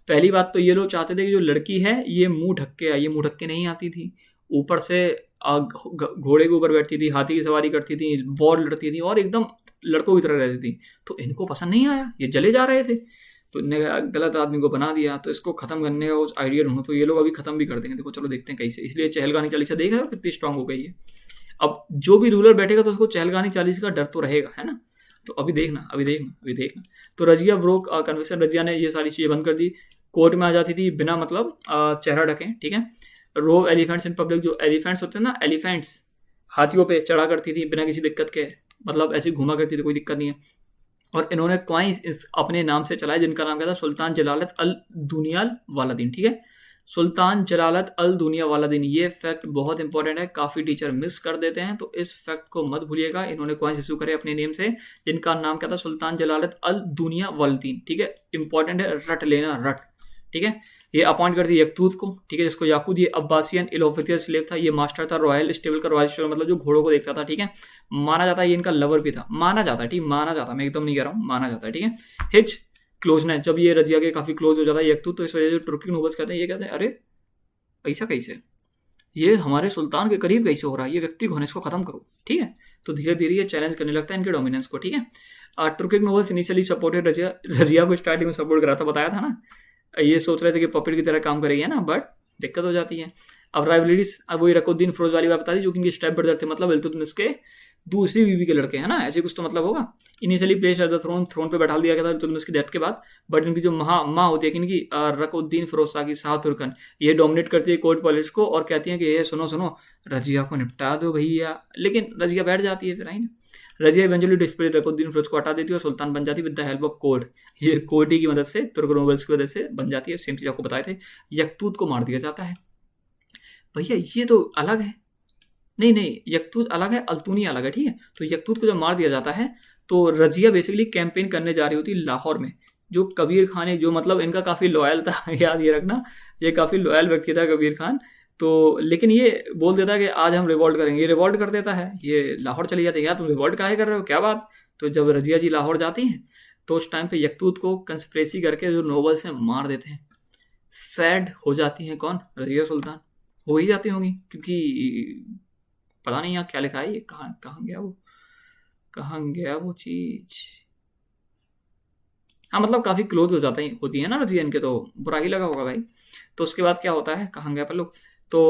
पहली बात तो ये लोग चाहते थे कि जो लड़की है ये मुंह ढक के आए, ये मुंह ढक के नहीं आती थी। ऊपर से घोड़े के ऊपर बैठती थी, हाथी की सवारी करती थी, वॉर लड़ती थी और एकदम लड़कों की तरह रहती थी। तो इनको पसंद नहीं आया, ये जले जा रहे थे, तो इनने गलत आदमी को बना दिया। तो इसको खत्म करने का कुछ आइडिया ढूंढो, तो ये लोग अभी खत्म भी कर देंगे। देखो चलो देखते हैं कैसे। इसलिए चहलगानी चालीसा देख रहे हो कितनी स्ट्रांग हो गई है। अब जो भी रूलर बैठेगा तो उसको चहलगानी चालीसा का डर तो रहेगा, है ना। तो अभी देखना, अभी देखना, अभी देखना। तो रजिया ब्रोक कन्वेंशन, रजिया ने ये सारी चीज़ें बंद कर दी। कोर्ट में आ जाती थी बिना मतलब चेहरा ढके, ठीक है। रोव एलिफेंट्स इन पब्लिक, जो एलिफेंट्स होते हैं ना, एलिफेंट्स, हाथियों पे चढ़ा करती थी बिना किसी दिक्कत के, मतलब ऐसे घुमा करती थी, कोई दिक्कत नहीं है। और इन्होंने कॉइन्स इस अपने नाम से चलाए जिनका नाम क्या था, सुल्तान जलालत अल दुनिया वाला दिन, ठीक है, सुल्तान जलालत अल दुनिया वाला दिन। ये फैक्ट बहुत इंपॉर्टेंट है, काफ़ी टीचर मिस कर देते हैं, तो इस फैक्ट को मत भूलिएगा। इन्होंने कॉइन्स इशू करे अपने नेम से जिनका नाम क्या था, सुल्तान जलालत अल दुनिया वाला दिन, ठीक है, इंपॉर्टेंट है, रट लेना, रट, ठीक है। ये अपॉइंट कर दिया यकतूत को, ठीक है, जिसको याकूत, ये अब्बासियन इलोफिथियल स्लेव था। ये मास्टर था रॉयल स्टेबल का, रॉयल स्टेबल मतलब जो घोड़ों को देखता था, ठीक है। माना जाता है ये इनका लवर भी था, माना जाता है, ठीक, माना जाता है, मैं एकदम नहीं कह रहा हूँ, माना जाता है, ठीक है। हिच क्लोजनेस, जब ये रजिया के काफ़ी क्लोज हो जाता है यकतूत, तो इस वजह से तुर्की नोबल्स कहते हैं, ये कहते हैं अरे ऐसा कैसे, ये हमारे सुल्तान के करीब कैसे हो रहा है, ये व्यक्ति कौन है, इसको खत्म करो, ठीक है। तो धीरे धीरे ये चैलेंज करने लगता है इनके डोमिनेंस को, ठीक है। Turkic nobles initially supported Razia, Razia को स्टार्टिंग में सपोर्ट करा था, बताया था ना। ये सोच रहे थे कि पपेट की तरह काम करेगी, है ना, बट दिक्कत हो जाती है। अब राइवलरीज, अब वही रकुद्दीन फिरोज वाली बात बता दी, जो कि इनके स्टेप ब्रदर थे, मतलब इल्तुतमिश के दूसरी बीवी के लड़के, है ना, ऐसे कुछ तो मतलब होगा। Initially placed at the throne, throne पे बैठा दिया गया था इल्तुतमिश की डेथ के बाद। बट इनकी जो माँ होती है कि इनकी रकुद्दीन फिरोज शाह की, शाह तुर्कन, ये डोमिनेट करती है कोर्ट पॉलिटिक्स को और कहती है कि ये सुनो सुनो, रजिया को निपटा दो भैया। लेकिन रजिया बैठ जाती है फिर, आई ना। रजिया इवेंचुअली डिस्प्ले रकुद्दीन फिरोज को हटा देती है और सुल्तान बन जाती है with the help of court. ये कोर्ट ही की मदद से, तुर्क नोबल्स की मदद से बन जाती है। सेम चीज आपको बताए थे। यकतूत को मार दिया जाता है। भैया ये तो अलग है, नहीं नहीं, यकतूत अलग है, अल्तुनी अलग है, ठीक है। तो यकतूत को जब मार दिया जाता है तो रजिया बेसिकली कैंपेन करने जा रही होती लाहौर में। जो कबीर खान है, जो मतलब इनका काफ़ी लॉयल था, याद ये रखना, ये काफ़ी लॉयल व्यक्ति था कबीर खान। तो लेकिन ये बोल देता है कि आज हम रिवॉल्ट करेंगे, ये रिवॉल्ट कर देता है, ये लाहौर चली जाती है। यार तुम रिवॉल्ट काहे कर रहे हो, क्या बात। तो जब रजिया जी लाहौर जाती हैं तो उस टाइम पे यकतूत को कंस्पिरेसी करके जो नोबल्स हैं मार देते हैं। सैड हो जाती हैं कौन, रजिया सुल्तान हो ही जाती होंगी, क्योंकि पता नहीं यहाँ क्या लिखा है, ये कहाँ कहाँ गया वो, कहाँ गया वो चीज। हाँ मतलब काफ़ी क्लोज हो जाते हैं, होती है ना रजिया इनके, तो बुरा ही लगा होगा भाई। तो उसके बाद क्या होता है, कहाँ गया पर लोग। तो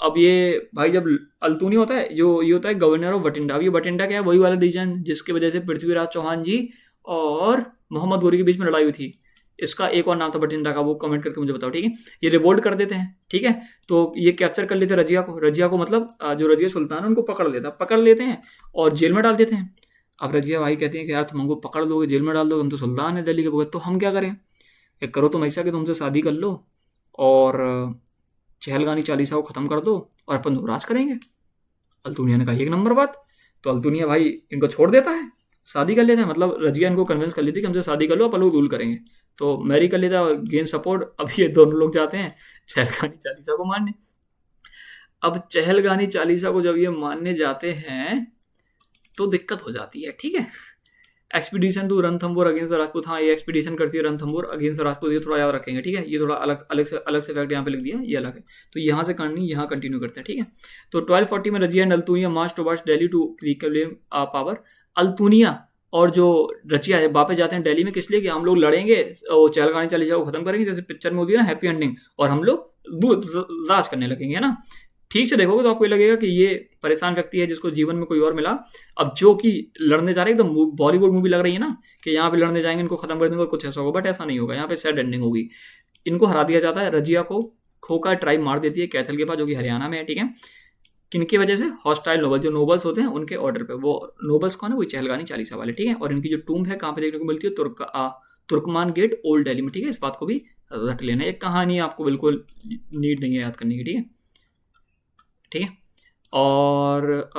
अब ये भाई जब अल्तूनी होता है, जो ये होता है गवर्नर ऑफ बठिंडा। अब ये बठिंडा क्या है, वही वाला रीजन जिसकी वजह से पृथ्वीराज चौहान जी और मोहम्मद गोरी के बीच में लड़ाई हुई थी। इसका एक और नाम था बठिंडा का, वो कमेंट करके मुझे बताओ, ठीक है। ये रिवोल्ट कर देते हैं, ठीक है। तो ये कैप्चर कर लेते हैं रजिया को, रजिया को मतलब जो रजिया सुल्तान है उनको पकड़ लेते हैं और जेल में डाल देते हैं। अब रजिया भाई कहती हैं कि यार तुम हमको पकड़ दोगे, जेल में डाल दोगे, हम तो सुल्तान है दिल्ली के भगत, तो हम क्या करें। एक करो तुम ऐसा कि तुमसे शादी कर लो और चहलगानी चालीसा को ख़त्म कर दो और अपन दो राज करेंगे। अल्तुनिया ने कहा एक नंबर बात। तो अल्तुनिया भाई इनको छोड़ देता है, शादी कर लेते हैं। मतलब रजिया इनको कन्विंस कर लेती कि हमसे शादी कर लो, अपन लोग रूल करेंगे। तो मैरी कर लेता है, गेन सपोर्ट। अब ये दोनों लोग जाते हैं चहलगानी चालीसा को मानने। अब चहलगानी चालीसा को जब ये मानने जाते हैं तो दिक्कत हो जाती है, ठीक है। Expedition to Ranthambore against Rajput, हाँ ये एक्सपीडिशन करती है रणथंबोर अगेंस्ट राजपूत, ये थोड़ा याद रखेंगे, ठीक है। ये थोड़ा अलग से फैक्ट यहाँ पे लिख दिया, ये अलग है, तो यहाँ से करनी, यहाँ कंटिन्यू करते हैं, ठीक है। तो 1240 में Razia and Altunia march towards Delhi to reclaim power. Altunia और जो रचिया है वापस जाते हैं दिल्ली में, किस लिए कि हम लोग लड़ेंगे, वो चहलगानी चालीसा को खत्म करेंगे, जैसे पिक्चर में होती है ना हैप्पी एंडिंग, और हम लोग राज करने लगेंगे, है ना। ठीक से देखोगे तो आपको लगेगा कि ये परेशान व्यक्ति है जिसको जीवन में कोई और मिला, अब जो कि लड़ने जा रहे हैं, एकदम बॉलीवुड मूवी लग रही है ना, कि यहाँ पे लड़ने जाएंगे, इनको खत्म कर देंगे और कुछ ऐसा होगा, बट ऐसा नहीं होगा, यहाँ पे सैड एंडिंग होगी। इनको हरा दिया जाता है, रजिया को खोखा ट्राइब मार देती है कैथल के पास, जो कि हरियाणा में है, ठीक है। किनकी वजह से? हॉस्टाइल नोबल, जो नोबल्स होते हैं उनके ऑर्डर पे। वो नोबल्स कौन है? वही चहलगानी चालीसा वाले, ठीक है। और इनकी जो टूम्ब है कहाँ पे देखने को मिलती है? तुर्कमान गेट ओल्ड दिल्ली में, ठीक है। इस बात को भी रट लेना, एक कहानी आपको बिल्कुल नीड नहीं है याद करने की, ठीक है, ठीक है। और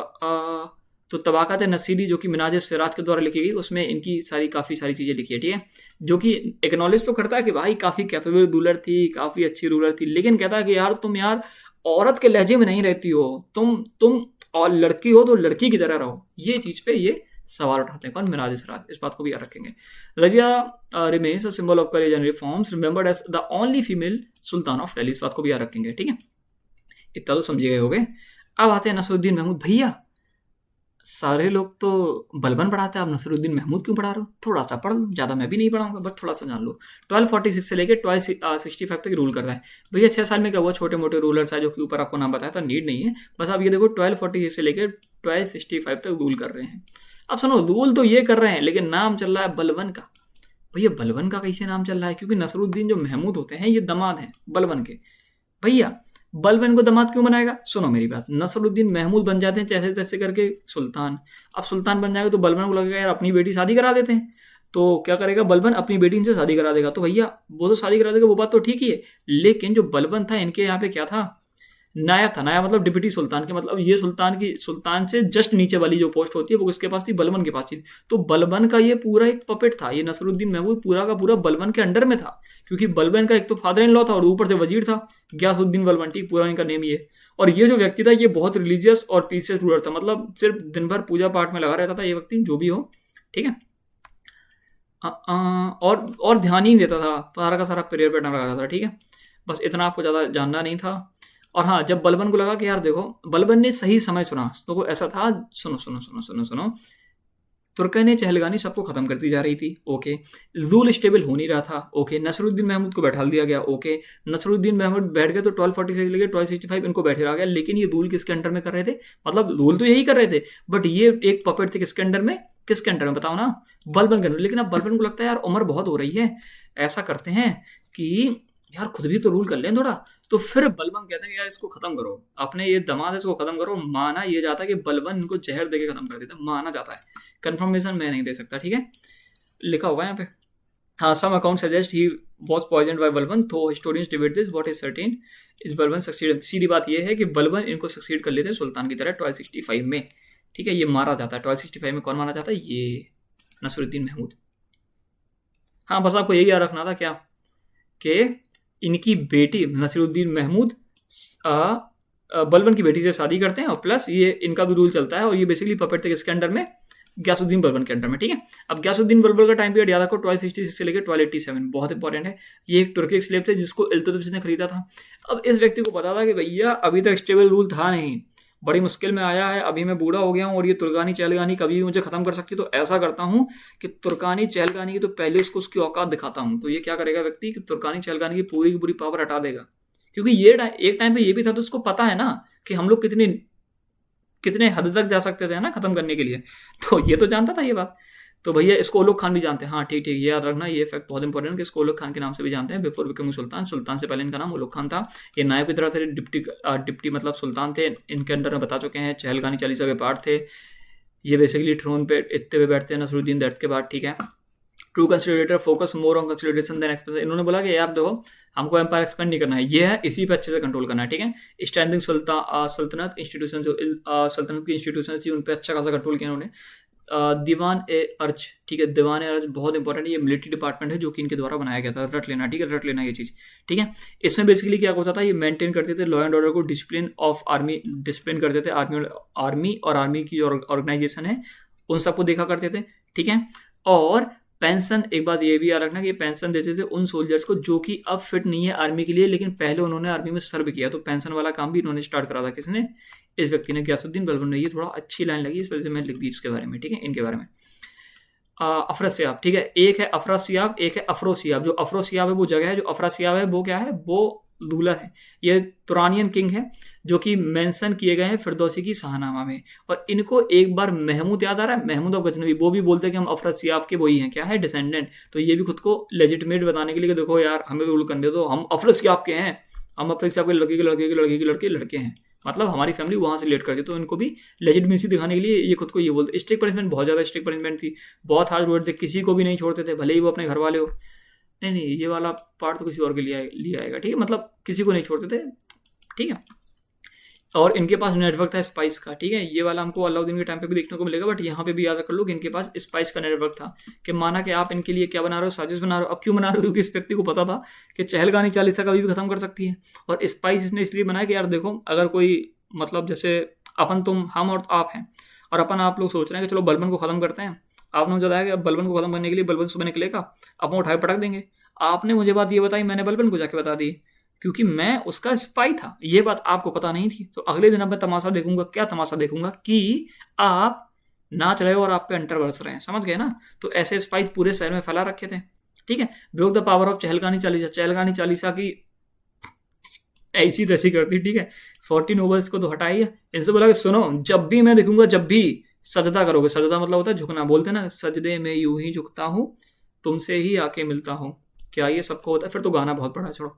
तो तबाकात नसीरी जो कि मिनाज सिराज के द्वारा लिखी गई, उसमें इनकी काफ़ी सारी चीज़ें लिखी है, ठीक है। जो कि एक्नॉलेज तो करता है कि भाई काफ़ी कैपेबल रूलर थी, काफ़ी अच्छी रूलर थी, लेकिन कहता है कि यार तुम यार औरत के लहजे में नहीं रहती हो, तुम और लड़की हो तो लड़की की तरह रहो। ये चीज़ पे ये सवाल उठाते हैं कौन? मिनाज सिराज। इस बात को भी याद रखेंगे। Razia remains a symbol of courage and reforms, remembered as the only female sultan of Delhi. इस बात को भी याद रखेंगे, ठीक है। इतना तो समझे गए होगे। अब आते हैं नसरुद्दीन महमूद। भैया सारे लोग तो बलबन पढ़ाते हैं, आप नसरुद्दीन महमूद क्यों पढ़ा रहे हो? थोड़ा सा पढ़ लो, ज़्यादा मैं भी नहीं पढ़ाऊंगा, बस थोड़ा सा जान लो। 1246 से लेकर 1265 तक रूल करता है। भैया 6 साल में क्या हुआ? छोटे मोटे रूलर्स है जो कि ऊपर आपको नाम बताया था, नीड नहीं है, बस आप ये देखो 1246 से लेकर 1265 तक रूल कर रहे हैं। अब सुनो, रूल तो ये कर रहे हैं लेकिन नाम चल रहा है बलबन का। भैया बलबन का कैसे नाम चल रहा है? क्योंकि नसरुद्दीन जो महमूद होते हैं ये दामाद हैं बलबन के। भैया बलबन को दामाद क्यों बनाएगा? सुनो मेरी बात, नसरुद्दीन महमूद बन जाते हैं जैसे तैसे करके सुल्तान। अब सुल्तान बन जाएगा तो बलबन को लगेगा यार अपनी बेटी शादी करा देते हैं, तो क्या करेगा बलबन? अपनी बेटी इनसे शादी करा देगा। तो भैया वो तो शादी करा देगा, वो बात तो ठीक ही है, लेकिन जो बलबन था इनके यहाँ पे क्या था? नायब था। नायब मतलब डिप्टी सुल्तान के, मतलब ये सुल्तान से जस्ट नीचे वाली जो पोस्ट होती है वो किसके पास थी? बलबन के पास थी। तो बलबन का ये पूरा एक पपेट था, ये नसरुद्दीन महमूद पूरा का पूरा बलबन के अंडर में था, क्योंकि बलबन का एक तो फादर इन लॉ था और ऊपर से वजीर था, गयासुद्दीन बलबन, ठीक पूरा इनका नेम ये। और ये जो व्यक्ति था ये बहुत रिलीजियस और पीसलेस रूलर था, मतलब सिर्फ दिन भर पूजा पाठ में लगा रहता था ये व्यक्ति, जो भी हो, ठीक है। और ध्यान ही नहीं देता था, सारा का सारा प्रेयर पे टाइम लगा था, ठीक है। बस इतना आपको ज़्यादा जानना नहीं था। और हाँ, जब बलबन को लगा कि यार देखो, बलबन ने सही समय सुना, तो वो ऐसा था, सुनो सुनो सुनो सुनो सुनो, तुर्कने चहलगानी सबको खत्म करती जा रही थी, ओके। रूल स्टेबल हो नहीं रहा था, ओके। नसरुद्दीन महमूद को बैठा दिया गया, ओके। नसरुद्दीन महमूद बैठ गए तो 1240 से लेकर 1265 इनको बैठे रह गया, लेकिन ये रूल किसके अंडर में कर रहे थे? मतलब रूल तो यही कर रहे थे, बट ये एक पपेट थे किसके अंडर में? किसके अंडर में बताओ ना? बलबन के अंडर। लेकिन अब बलबन को लगता है यार उम्र बहुत हो रही है, ऐसा करते हैं कि यार खुद भी तो रूल कर लें थोड़ा। तो फिर बलबन कहते हैं कि यार इसको खत्म करो, अपने ये दामाद है इसको खत्म करो। माना ये जाता है कि बलबन इनको जहर देके खत्म कर देता, माना जाता है, कंफर्मेशन मैं नहीं दे सकता, ठीक है, लिखा होगा यहाँ पे। हाँ, some account suggest he was poisoned by Balban, तो historians debate this, what is certain is Balban succeed. सीधी बात ये है कि बलबन इनको सक्सीड कर लेते हैं सुल्तान की तरह 1265 में, ठीक है। ये मारा जाता है 1265 में। कौन मारा जाता है? ये नसरुद्दीन महमूद। हाँ, बस आपको यही याद रखना था क्या, कि इनकी बेटी नसीरुद्दीन महमूद बलबन की बेटी से शादी करते हैं, और प्लस ये इनका भी रूल चलता है, और ये बेसिकली पपेट थे किसके अंडर में? गयासुद्दीन बलबन के अंडर में, ठीक है। अब गयासुद्दीन बलबन का टाइम पीरियड याद रखो 1266 से लेकर 1287, बहुत इंपॉर्टेंट है। ये एक तुर्की स्लेव थे जिसको इल्तुतमिश ने खरीदा था। अब इस व्यक्ति को पता था कि भैया अभी तक स्टेबल रूल था नहीं, बड़ी मुश्किल में आया है, अभी मैं बूढ़ा हो गया हूँ और ये तुर्कानी चहलगानी कभी भी मुझे खत्म कर सकती है, तो ऐसा करता हूँ कि तुर्कानी चहलगानी की तो पहले उसको उसकी औकात दिखाता हूँ। तो ये क्या करेगा व्यक्ति कि तुर्कानी चहलगानी की पूरी पावर हटा देगा, क्योंकि ये एक टाइम पे ये भी था, तो उसको पता है ना कि हम लोग कितने हद तक जा सकते थे ना खत्म करने के लिए, तो ये तो जानता था ये बात। तो भैया इसको ओलग खान भी जानते हैं, हाँ ठीक ये याद रखना, ये फैक्ट बहुत इंपॉर्टेंट है कि इसको ओलग खान के नाम से भी जानते हैं। बिफोर बिकमिंग सुल्तान से पहले इनका नाम ओलग खान था। ये नायब की तरह थे, डिप्टी मतलब सुल्तान थे, इनके अंडर में बता चुके हैं, चहलगानी चालीसा के पार्ट थे। ये बेसिकली थ्रोन पे इतने पे बैठते हैं नसरुद्दीन दैट के बाद, ठीक है। True considerator focus more on consideration than expansion. इन्होंने बोला कि यार देखो हमको एम्पायर एक्सपेंड नहीं करना है, ये है इसी पे अच्छे से कंट्रोल करना है, ठीक है। स्टैंडिंग सल्तनत इंस्टीट्यूशन, जो सल्तनत की इंस्टीट्यूशन थी उन पर अच्छा खासा कंट्रोल किया उन्होंने। दीवान ए अर्ज, ठीक है, दीवान ए अर्ज बहुत इंपॉर्टेंट है, ये मिलिट्री डिपार्टमेंट है जो कि इनके द्वारा बनाया गया था, रट लेना, ठीक है, रट लेना ये चीज़, ठीक है। इसमें बेसिकली क्या होता था, ये मेंटेन करते थे लॉ एंड ऑर्डर को, डिसिप्लिन ऑफ आर्मी डिसिप्लिन करते थे, आर्मी और आर्मी की जो ऑर्गेनाइजेशन है उन सबको देखा करते थे, ठीक है। और पेंशन, एक बात ये भी याद रखना कि पेंशन देते थे उन सोल्जर्स को जो कि अब फिट नहीं है आर्मी के लिए, लेकिन पहले उन्होंने आर्मी में सर्व किया। तो पेंशन वाला काम भी इन्होंने स्टार्ट करा था। किसने? इस व्यक्ति ने, गयासुद्दीन बलबन ने। ये थोड़ा अच्छी लाइन लगी, इस वजह से मैं लिख दी इसके बारे में, ठीक है, इनके बारे में। अफरसियाब, ठीक है। एक है अफरासियाब, एक है अफरोसियाब। जो अफरोसियाब है वो जगह है, जो अफरासियाब है वो क्या है? वो रूलर है। ये तुरानियन किंग है जो कि मेंशन किए गए हैं फिरदौसी की शाहनामा में। और इनको एक बार महमूद याद आ रहा है, महमूद ऑफ गजनवी, वो भी बोलते हैं कि हम अफरासियाब के वही हैं, क्या है? डिसेंडेंट। तो ये भी खुद को लेजिटिमेट बताने के लिए कि देखो यार हमें रूल करने दो, हम अफरासियाब के हैं, हम अफरासियाब के लड़के के लड़के के लड़के के लड़के लड़के हैं, मतलब हमारी फैमिली वहां से लेट करती। तो इनको भी लेजिटमेसी दिखाने के लिए ये खुद को ये बोलते। स्ट्रिक्ट पनिशमेंट, बहुत ज़्यादा स्ट्रिक्ट पनिशमेंट थी, बहुत हार्ड वर्ड थे, किसी को भी नहीं छोड़ते थे, भले ही वो अपने घर वाले हो। नहीं नहीं, ये वाला पार्ट तो किसी और के लिए आएगा, ठीक है, मतलब किसी को नहीं छोड़ते थे, ठीक है। और इनके पास नेटवर्क था स्पाइस का, ठीक है। ये वाला हमको अलाउद्दीन के टाइम पे भी देखने को मिलेगा, बट यहाँ पे भी याद कर लो कि इनके पास स्पाइस का नेटवर्क था। कि माना कि आप इनके लिए क्या बना रहे हो? साजिश बना रहे हो। अब क्यों बना रहे हो? क्योंकि इस व्यक्ति को पता था कि चहलगानी चालीसा कभी भी खत्म कर सकती है। और स्पाइस इसने इसलिए बनाया कि यार देखो, अगर कोई, मतलब जैसे अपन तुम, हम और आप हैं, और अपन आप लोग सोच रहे हैं कि चलो बलबन को खत्म करते हैं। आपने मुझे बताया कि अब बलबन को खत्म करने के लिए बलबन सुबह निकलेगा, अपन उठाए पटक देंगे। आपने मुझे बात ये बताई, मैंने बलबन को जाके बता दी, क्योंकि मैं उसका स्पाई था। ये बात आपको पता नहीं थी। तो अगले दिन अब मैं तमाशा देखूंगा। क्या तमाशा देखूंगा? कि आप नाच रहे हो और आप पे अंटर बरस रहे हैं, समझ गए ना? तो ऐसे स्पाइस पूरे शहर में फैला रखे थे, ठीक है। ब्रोक द पावर ऑफ चहलगानी चालीसा। चहलगानी चालीसा की ऐसी तैसी करती, ठीक है। 14 नोबल्स को तो हटाइए। इनसे बोला कि सुनो, जब भी मैं देखूंगा, जब भी सजदा करोगे, सजदा मतलब होता है झुकना, बोलते हैं ना, सजदे में यूं ही झुकता हूँ, तुमसे ही आके मिलता हूँ, क्या ये सबको होता है? फिर तो गाना बहुत बड़ा, छोड़ो।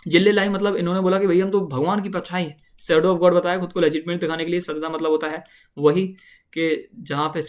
जिल्ले लाई, मतलब इन्होंने बोला कि भैया हम तो भगवान की परछाई है। शैडो ऑफ गॉड बताया खुद को लेजिटमेट दिखाने के लिए। सजदा मतलब होता है वही कि जहाँ पे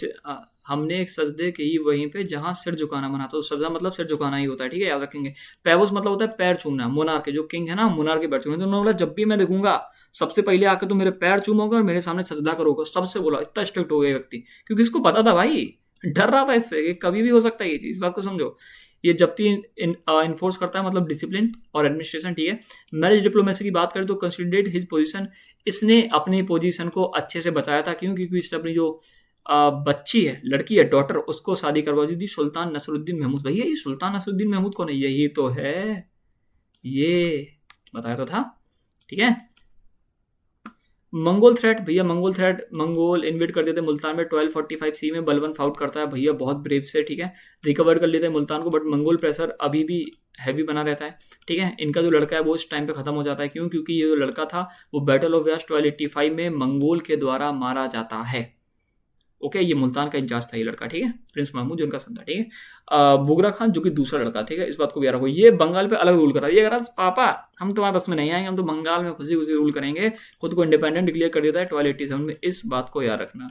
हमने एक सजदे की वहीं पे जहाँ सिर झुकाना बना, तो सजदा मतलब सिर झुकाना ही होता है, ठीक है, याद रखेंगे। पैबोस मतलब होता है पैर चूमना। मोनार के जो किंग है ना, मोनार के पैर चूमना। तो उन्होंने बोला जब भी मैं देखूंगा, सबसे पहले आकर तो मेरे पैर चूमोगा और मेरे सामने सजदा करोगा। सबसे बोला, इतना स्ट्रिक्ट हो गया व्यक्ति, क्योंकि इसको पता था भाई, डर रहा था इससे कि कभी भी हो सकता है ये चीज़। इस बात को समझो। ये जब्ती इन्फोर्स करता है, मतलब डिसिप्लिन और एडमिनिस्ट्रेशन, ठीक है। मैरिज डिप्लोमेसी की बात करें तो कंसिडरेट हिज पोजीशन। इसने अपनी पोजीशन को अच्छे से बचाया था। क्यों? क्योंकि इसने अपनी जो बच्ची है, लड़की है, डॉटर, उसको शादी करवा दी थी सुल्तान नसरुद्दीन महमूद। भैया ये सुल्तान नसरुद्दीन महमूद कौन है? यही तो है, ये बताया तो था, ठीक है। मंगोल थ्रेट, भैया मंगोल थ्रेट, मंगोल इन्वेट कर देते मुल्तान में 1245 सी में। बलबन फाउट करता है भैया बहुत ब्रेव से, ठीक है, रिकवर कर लेते हैं मुल्तान को, बट मंगोल प्रेशर अभी भी हैवी बना रहता है, ठीक है। इनका जो लड़का है वो इस टाइम पे खत्म हो जाता है। क्यों? क्योंकि ये जो लड़का था वो बैटल ऑफ व्यास 1285 में मंगोल के द्वारा मारा जाता है। ओके, ये मुल्तान का इंचार्ज था ये लड़का, ठीक है, प्रिंस महमूद जो उनका सन था, ठीक है। बुगरा खान जो कि दूसरा लड़का, ठीक है, इस बात को भी याद रखो। ये बंगाल पे अलग रूल करा। ये करा पापा हम तुम्हारे बस में नहीं आएंगे, हम तो बंगाल में खुशी खुशी रूल करेंगे। खुद को इंडिपेंडेंट डिक्लेयर कर देता है 1287 में। इस बात को याद रखना,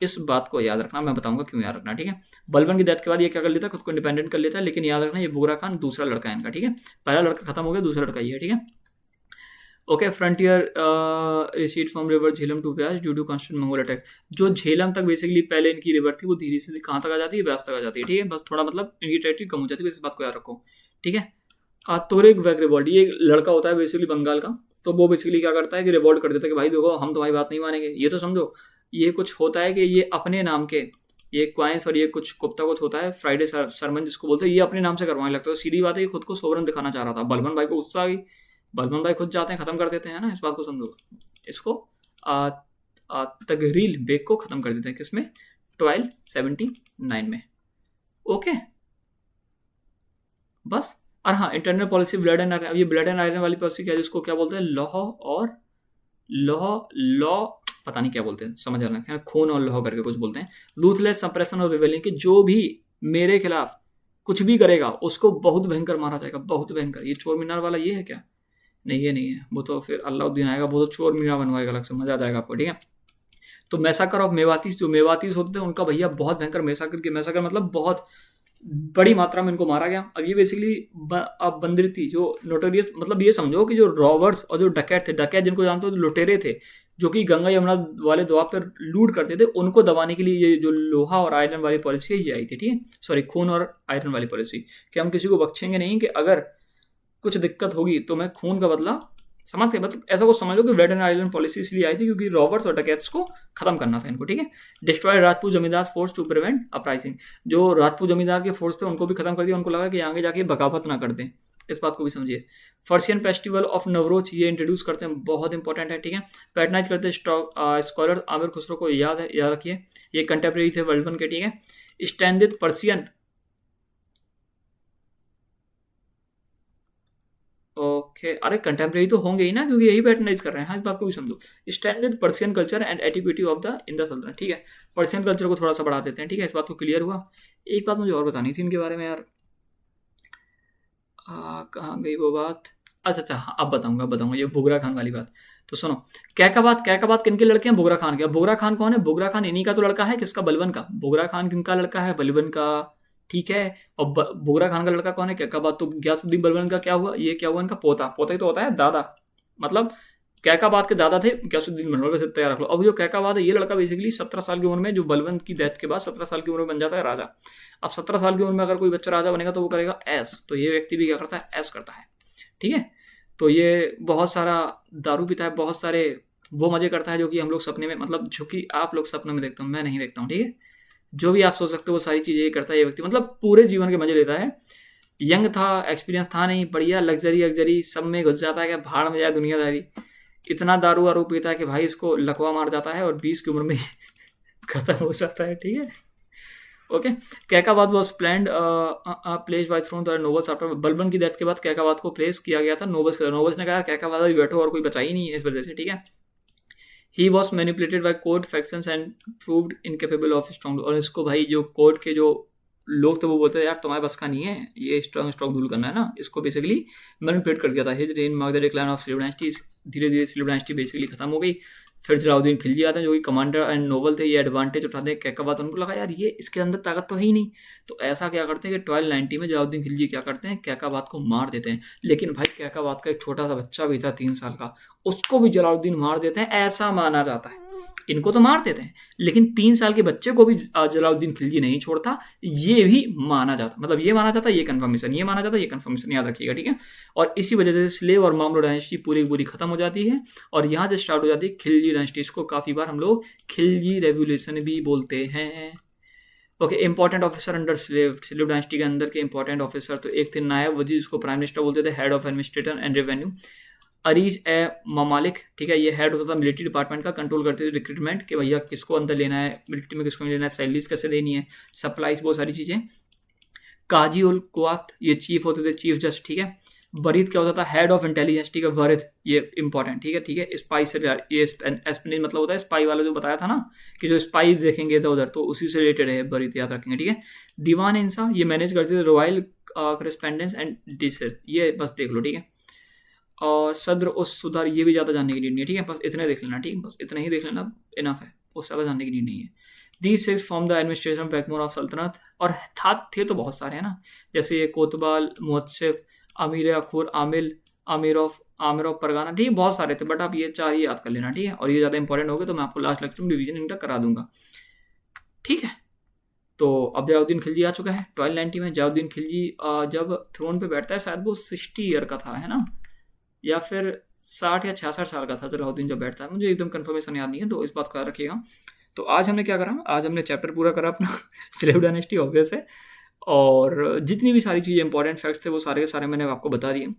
इस बात को याद रखना, मैं बताऊंगा क्यों याद रखना, ठीक है। बलबन की डेथ के बाद ये क्या कर लेता है? खुद को इंडिपेंडेंट कर लेता है। लेकिन याद रखना, ये बुगरा खान दूसरा लड़का है इनका, ठीक है। पहला लड़का खत्म हो गया, दूसरा लड़का ये है, ठीक है। Okay, frontier receded from river Jhelum to Beas due to constant Mongol attack. जो झेलम तक बेसिकली पहले इनकी रिवर थी, वो धीरे से कहाँ तक आ जाती है? व्यास तक आ जाती है, ठीक है। बस थोड़ा मतलब इनकी टेरिटरी कम हो जाती है, इस बात को याद रखो, ठीक है। तोरेक वैग रिवॉल्ट, ये एक लड़का होता है बेसिकली बंगाल का। तो वो बेसिकली क्या करता है कि रिवॉल्ट कर देता है कि भाई देखो हम तुम्हारी बात नहीं मानेंगे। ये तो समझो, ये कुछ होता है कि ये अपने नाम के, ये क्वाइंस और ये कुछ कुप्ता कुछ होता है, फ्राइडे सरमन जिसको बोलते हैं, ये अपने नाम से करवाने लगता है। तो सीधी बात है, खुद को सोवरन दिखाना चाह रहा था। बलबन भाई को गुस्सा आ गई, बलबन भाई खुद जाते हैं, खत्म कर देते हैं ना, इस बात को समझो। इसको तगरील बेग को खत्म कर देते हैं, किसमें? 1279 में। ओके, बस। और हाँ, internal policy blood and iron. ये ब्लड एंड आयरन वाली पॉलिसी क्या है, जिसको क्या बोलते हैं? लॉ पता नहीं क्या बोलते हैं, समझ आ रहा है, खून और लॉ करके कुछ बोलते हैं। रूथलेस सप्रेशन और रिवेलिंग, कि जो भी मेरे खिलाफ कुछ भी करेगा उसको बहुत भयंकर मारा जाएगा, बहुत भयंकर। ये चोर मीनार वाला ये है क्या? नहीं, ये नहीं है, वो तो फिर अलाउद्दीन आएगा, वो तो चोर मीनार बनवाएगा अलग से, मजा आ जाएगा आपको, ठीक है। तो मैसाकर ऑफ मेवातीस, जो मेवातीस होते थे उनका भैया बहुत भयंकर मैसाकर के, मैसाकर मतलब बहुत बड़ी मात्रा में इनको मारा गया। अब ये बेसिकली बंदरी थी जो नोटोरियस, मतलब ये समझो कि जो रॉबर्स और जो डकैत थे, डकैत जिनको जानते हो, जो लुटेरे थे, जो कि गंगा यमुना वाले द्वार पर लूट करते थे, उनको दबाने के लिए ये जो लोहा और आयरन वाली पॉलिसी ये आई थी, ठीक है। सॉरी, खून और आयरन वाली पॉलिसी, कि हम किसी को बख्शेंगे नहीं, कि अगर कुछ दिक्कत होगी तो मैं खून का बदला समझ गए? मतलब ऐसा कुछ समझ लो कि रेड एंड आयरलैंड पॉलिसी इसलिए आई थी क्योंकि रॉबर्स और डकैत्स को खत्म करना था इनको, ठीक है। डिस्ट्रॉय राजपूत जमींदार फोर्स टू प्रिवेंट अपराइजिंग, जो राजपूत जमींदार के फोर्स थे उनको भी खत्म कर दिया, उनको लगा कि आगे जाके बगावत ना कर दें, इस बात को भी समझिए। फर्शियन फेस्टिवल ऑफ नवरोज ये इंट्रोड्यूस करते हैं, बहुत इंपॉर्टेंट है, ठीक है। पैटर्नाइज करते हैं स्कॉलर आमिर खुसरो को, याद है, याद रखिए, ये कंटेम्प्रेरी थे वर्ल्ड वन के, ठीक है। स्टैंडिड पर्सियन, ओके, अरे कंटेम्प्रेरी तो होंगे ही ना क्योंकि यही पैटर्नाइज कर रहे हैं, हाँ, इस बात को भी समझो। Standard Persian culture and etiquette of the in the sultanate, ठीक है। पर्शियन कल्चर को थोड़ा सा बढ़ा देते हैं, ठीक है, इस बात को क्लियर हुआ। एक बात मुझे और बतानी थी इनके बारे में यार, कहाँ गई वो बात, अच्छा अच्छा, हाँ, अब बताऊंगा ये बुगरा खान वाली बात। तो सुनो, कैकाबाद किन के लड़के हैं? बुगरा खान के। बुगरा खान कौन है? बुगरा खान इन्हीं का तो लड़का है, किसका? बलबन का। बुगरा खान किनका लड़का है? बलबन का, ठीक है। और बुगरा खान का लड़का कौन है? कैकाबाद। तो गयासुद्दीन बलबन का क्या हुआ? ये क्या हुआ? इनका पोता। पोता ही तो होता है दादा, मतलब कैकाबाद के दादा थे गयासुद्दीन बलबन, बस इतना याद रख लो। अब जो कैकाबाद है ये लड़का बेसिकली 17 साल की उम्र में, जो बलबन की डेथ के बाद 17 साल की उम्र में बन जाता है राजा। अब 17 साल की उम्र में अगर कोई बच्चा राजा बनेगा तो वो करेगा ऐस, तो ये व्यक्ति भी क्या करता है? ऐस करता है, ठीक है। तो ये बहुत सारा दारू पीता है, बहुत सारे वो मजे करता है जो कि हम लोग सपने में, मतलब जो कि आप लोग सपनों में देखते हो, मैं नहीं देखता हूँ, ठीक है। जो भी आप सोच सकते हो वो सारी चीज़ें ये करता है ये व्यक्ति, मतलब पूरे जीवन के मजे लेता है। यंग था, एक्सपीरियंस था नहीं, बढ़िया लग्जरी सब में घुस जाता है कि भाड़ में जाए दुनियादारी। इतना दारू वारू पीता है कि भाई इसको लकवा मार जाता है और 20 की उम्र में खत्म हो जाता है, ठीक है। Okay, Qaiqabad was planned place by throne the nobles after Balban की डेथ के बाद कैकाबाद को प्लेस किया गया था नोबल्स। नोबल्स ने कहा कैकाबाद अभी बैठो और कोई बचा ही नहीं है, इस वजह से, ठीक है। He was manipulated by court factions and proved incapable of strong, और इसको भाई जो कोर्ट के जो लोग थे वो बोलते थे यार तुम्हारे बस का नहीं है ये स्ट्रॉन्ग रूल करना है ना, इसको बेसिकली मैनिपुलेट कर दिया था। His rain mark the decline of slave dynasty, धीरे धीरे स्लेव डायनेस्टी बेसिकली खत्म हो गई। फिर जलाउद्दीन खिलजी आते हैं जो कि कमांडर एंड नोबल थे, ये एडवांटेज उठाते हैं कैकाबाद। उनको लगा यार ये इसके अंदर ताकत तो है ही नहीं, तो ऐसा क्या करते हैं कि 1290 में जलाउद्दीन खिलजी क्या करते हैं? कैकाबाद को मार देते हैं। लेकिन भाई कैकाबाद का एक छोटा सा बच्चा भी था 3 साल का, उसको भी जलाउद्दीन मार देते हैं, ऐसा माना जाता है। इनको तो मार देते हैं लेकिन 3 साल के बच्चे को भी जलाउद्दीन खिलजी नहीं छोड़ता, ये भी माना जाता, मतलब ये माना जाता, ये कंफर्मेशन, ये माना जाता, ये कंफर्मेशन, याद रखिएगा, ठीक है। और इसी वजह से स्लेव और मामलो डायनेस्टी पूरी पूरी खत्म हो जाती है और यहाँ से स्टार्ट हो जाती है खिलजी डायनेस्टी। इसको काफ़ी बार हम लोग खिलजी रेवोल्यूशन भी बोलते हैं। Okay, important officer under slave dynasty के अंदर के इंपॉर्टेंट ऑफिसर, तो एक थे नायब वजीर, जिसको प्राइम मिनिस्टर बोलते थे, head of administration and revenue. अरीज ए ममालिक, ठीक है, ये हेड होता था मिलिट्री डिपार्टमेंट का, कंट्रोल करते थे रिक्रूटमेंट कि भैया किसको अंदर लेना है मिलिट्री में, किसको नहीं लेना है, सैलरीज कैसे देनी है, सप्लाईज, बहुत सारी चीज़ें। काजी उल कुआत, ये चीफ होते थे, चीफ जस्ट, ठीक है। बरीद क्या होता था? हेड ऑफ इंटेलिजेंस, ठीक है, बरीद, ये इंपॉर्टेंट, ठीक है, ठीक है। स्पाई से ये एस्पिनेज मतलब होता है स्पाई वाला, जो बताया था ना कि जो स्पाई देखेंगे इधर उधर, तो उसी से रिलेटेड है बरीद, याद रखेंगे, ठीक है। दीवान इंसा, ये मैनेज करते थे रॉयल करस्पेंडेंस एंड डिसर, ये बस देख लो, ठीक है। और सद्र उस सुधार, ये भी ज़्यादा जानने की नीड नहीं है, ठीक है, बस इतने देख लेना, ठीक है, बस इतना ही देख लेना, इनफ है, उससे ज़्यादा जानने की नीड नहीं है। These 6 form the administration backbone of सल्तनत, और थे तो बहुत सारे हैं ना, जैसे ये कोतवाल, मुहत्सिफ, अमीर अखुर, आमिर ऑफ परगाना, ठीक है, बहुत सारे थे, बट आप ये 4 ही याद कर लेना, ठीक है। और ये ज़्यादा इंपॉर्टेंट हो गए तो मैं आपको लास्ट लेक्चर में डिवीजन इनका करा दूंगा, ठीक है। तो अब जलाउद्दीन खिलजी आ चुका है 1290 में। जलाउद्दीन खिलजी जब थ्रोन पे बैठता है, शायद वो 60 ईयर का था, है ना, या फिर 60 या 66 साल का था जलाउद्दीन जब बैठता है, मुझे एकदम कंफर्मेशन याद नहीं है, तो इस बात को याद रखिएगा। तो आज हमने क्या करा? आज हमने चैप्टर पूरा करा अपना स्लेव डायनेस्टी, ऑब्वियस है, और जितनी भी सारी चीज़ें इंपॉर्टेंट फैक्ट्स थे वो सारे के सारे मैंने आपको बता दिए।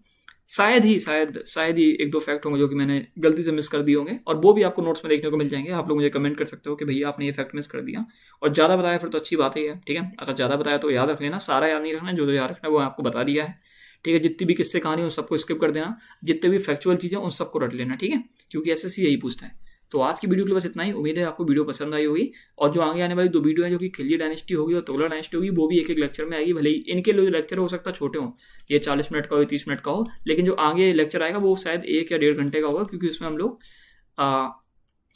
शायद ही 1-2 फैक्ट होंगे जो कि मैंने गलती से मिस कर दिए होंगे, और वो भी आपको नोट्स में देखने को मिल जाएंगे। आप लोग मुझे कमेंट कर सकते हो कि भैया आपने ये फैक्ट मिस कर दिया, और ज़्यादा बताया फिर तो अच्छी बात ही है, ठीक है। अगर ज़्यादा बताया तो याद रख लेना, सारा याद नहीं रखना, जो याद रखना वो आपको बता दिया है, ठीक है। जितनी भी किस्से कहानी उन सबको स्किप कर देना, जितने भी फैक्चुअल चीज़ें उन सबको रट लेना, ठीक है, क्योंकि एसएससी यही पूछता है। तो आज की वीडियो के लिए बस इतना ही, उम्मीद है आपको वीडियो पसंद आई होगी, और जो आगे आने वाली 2 वीडियो है जो कि खिलजी डायनेस्टी होगी और तोगलक डायनेस्टी होगी, वो भी एक लेक्चर में आएगी। भले ही इनके जो लेक्चर हो सकता है छोटे हों, ये 40 मिनट का हो, 30 मिनट का हो, लेकिन जो आगे लेक्चर आएगा वो शायद 1 या 1.5 घंटे का होगा, क्योंकि उसमें हम लोग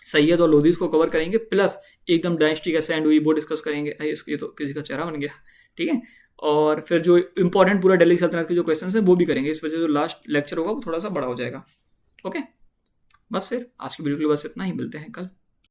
सैयद और लोधीज को कवर करेंगे, प्लस एकदम डायनेस्टी कैसे एंड हुई वो डिस्कस करेंगे। ये तो किसी का चेहरा बन गया, ठीक है। और फिर जो इंपॉर्टेंट पूरा दिल्ली सल्तनत के जो क्वेश्चन हैं वो भी करेंगे, इस वजह से जो लास्ट लेक्चर होगा वो थोड़ा सा बड़ा हो जाएगा। ओके, बस फिर आज की वीडियो के लिए बस इतना ही, मिलते हैं कल।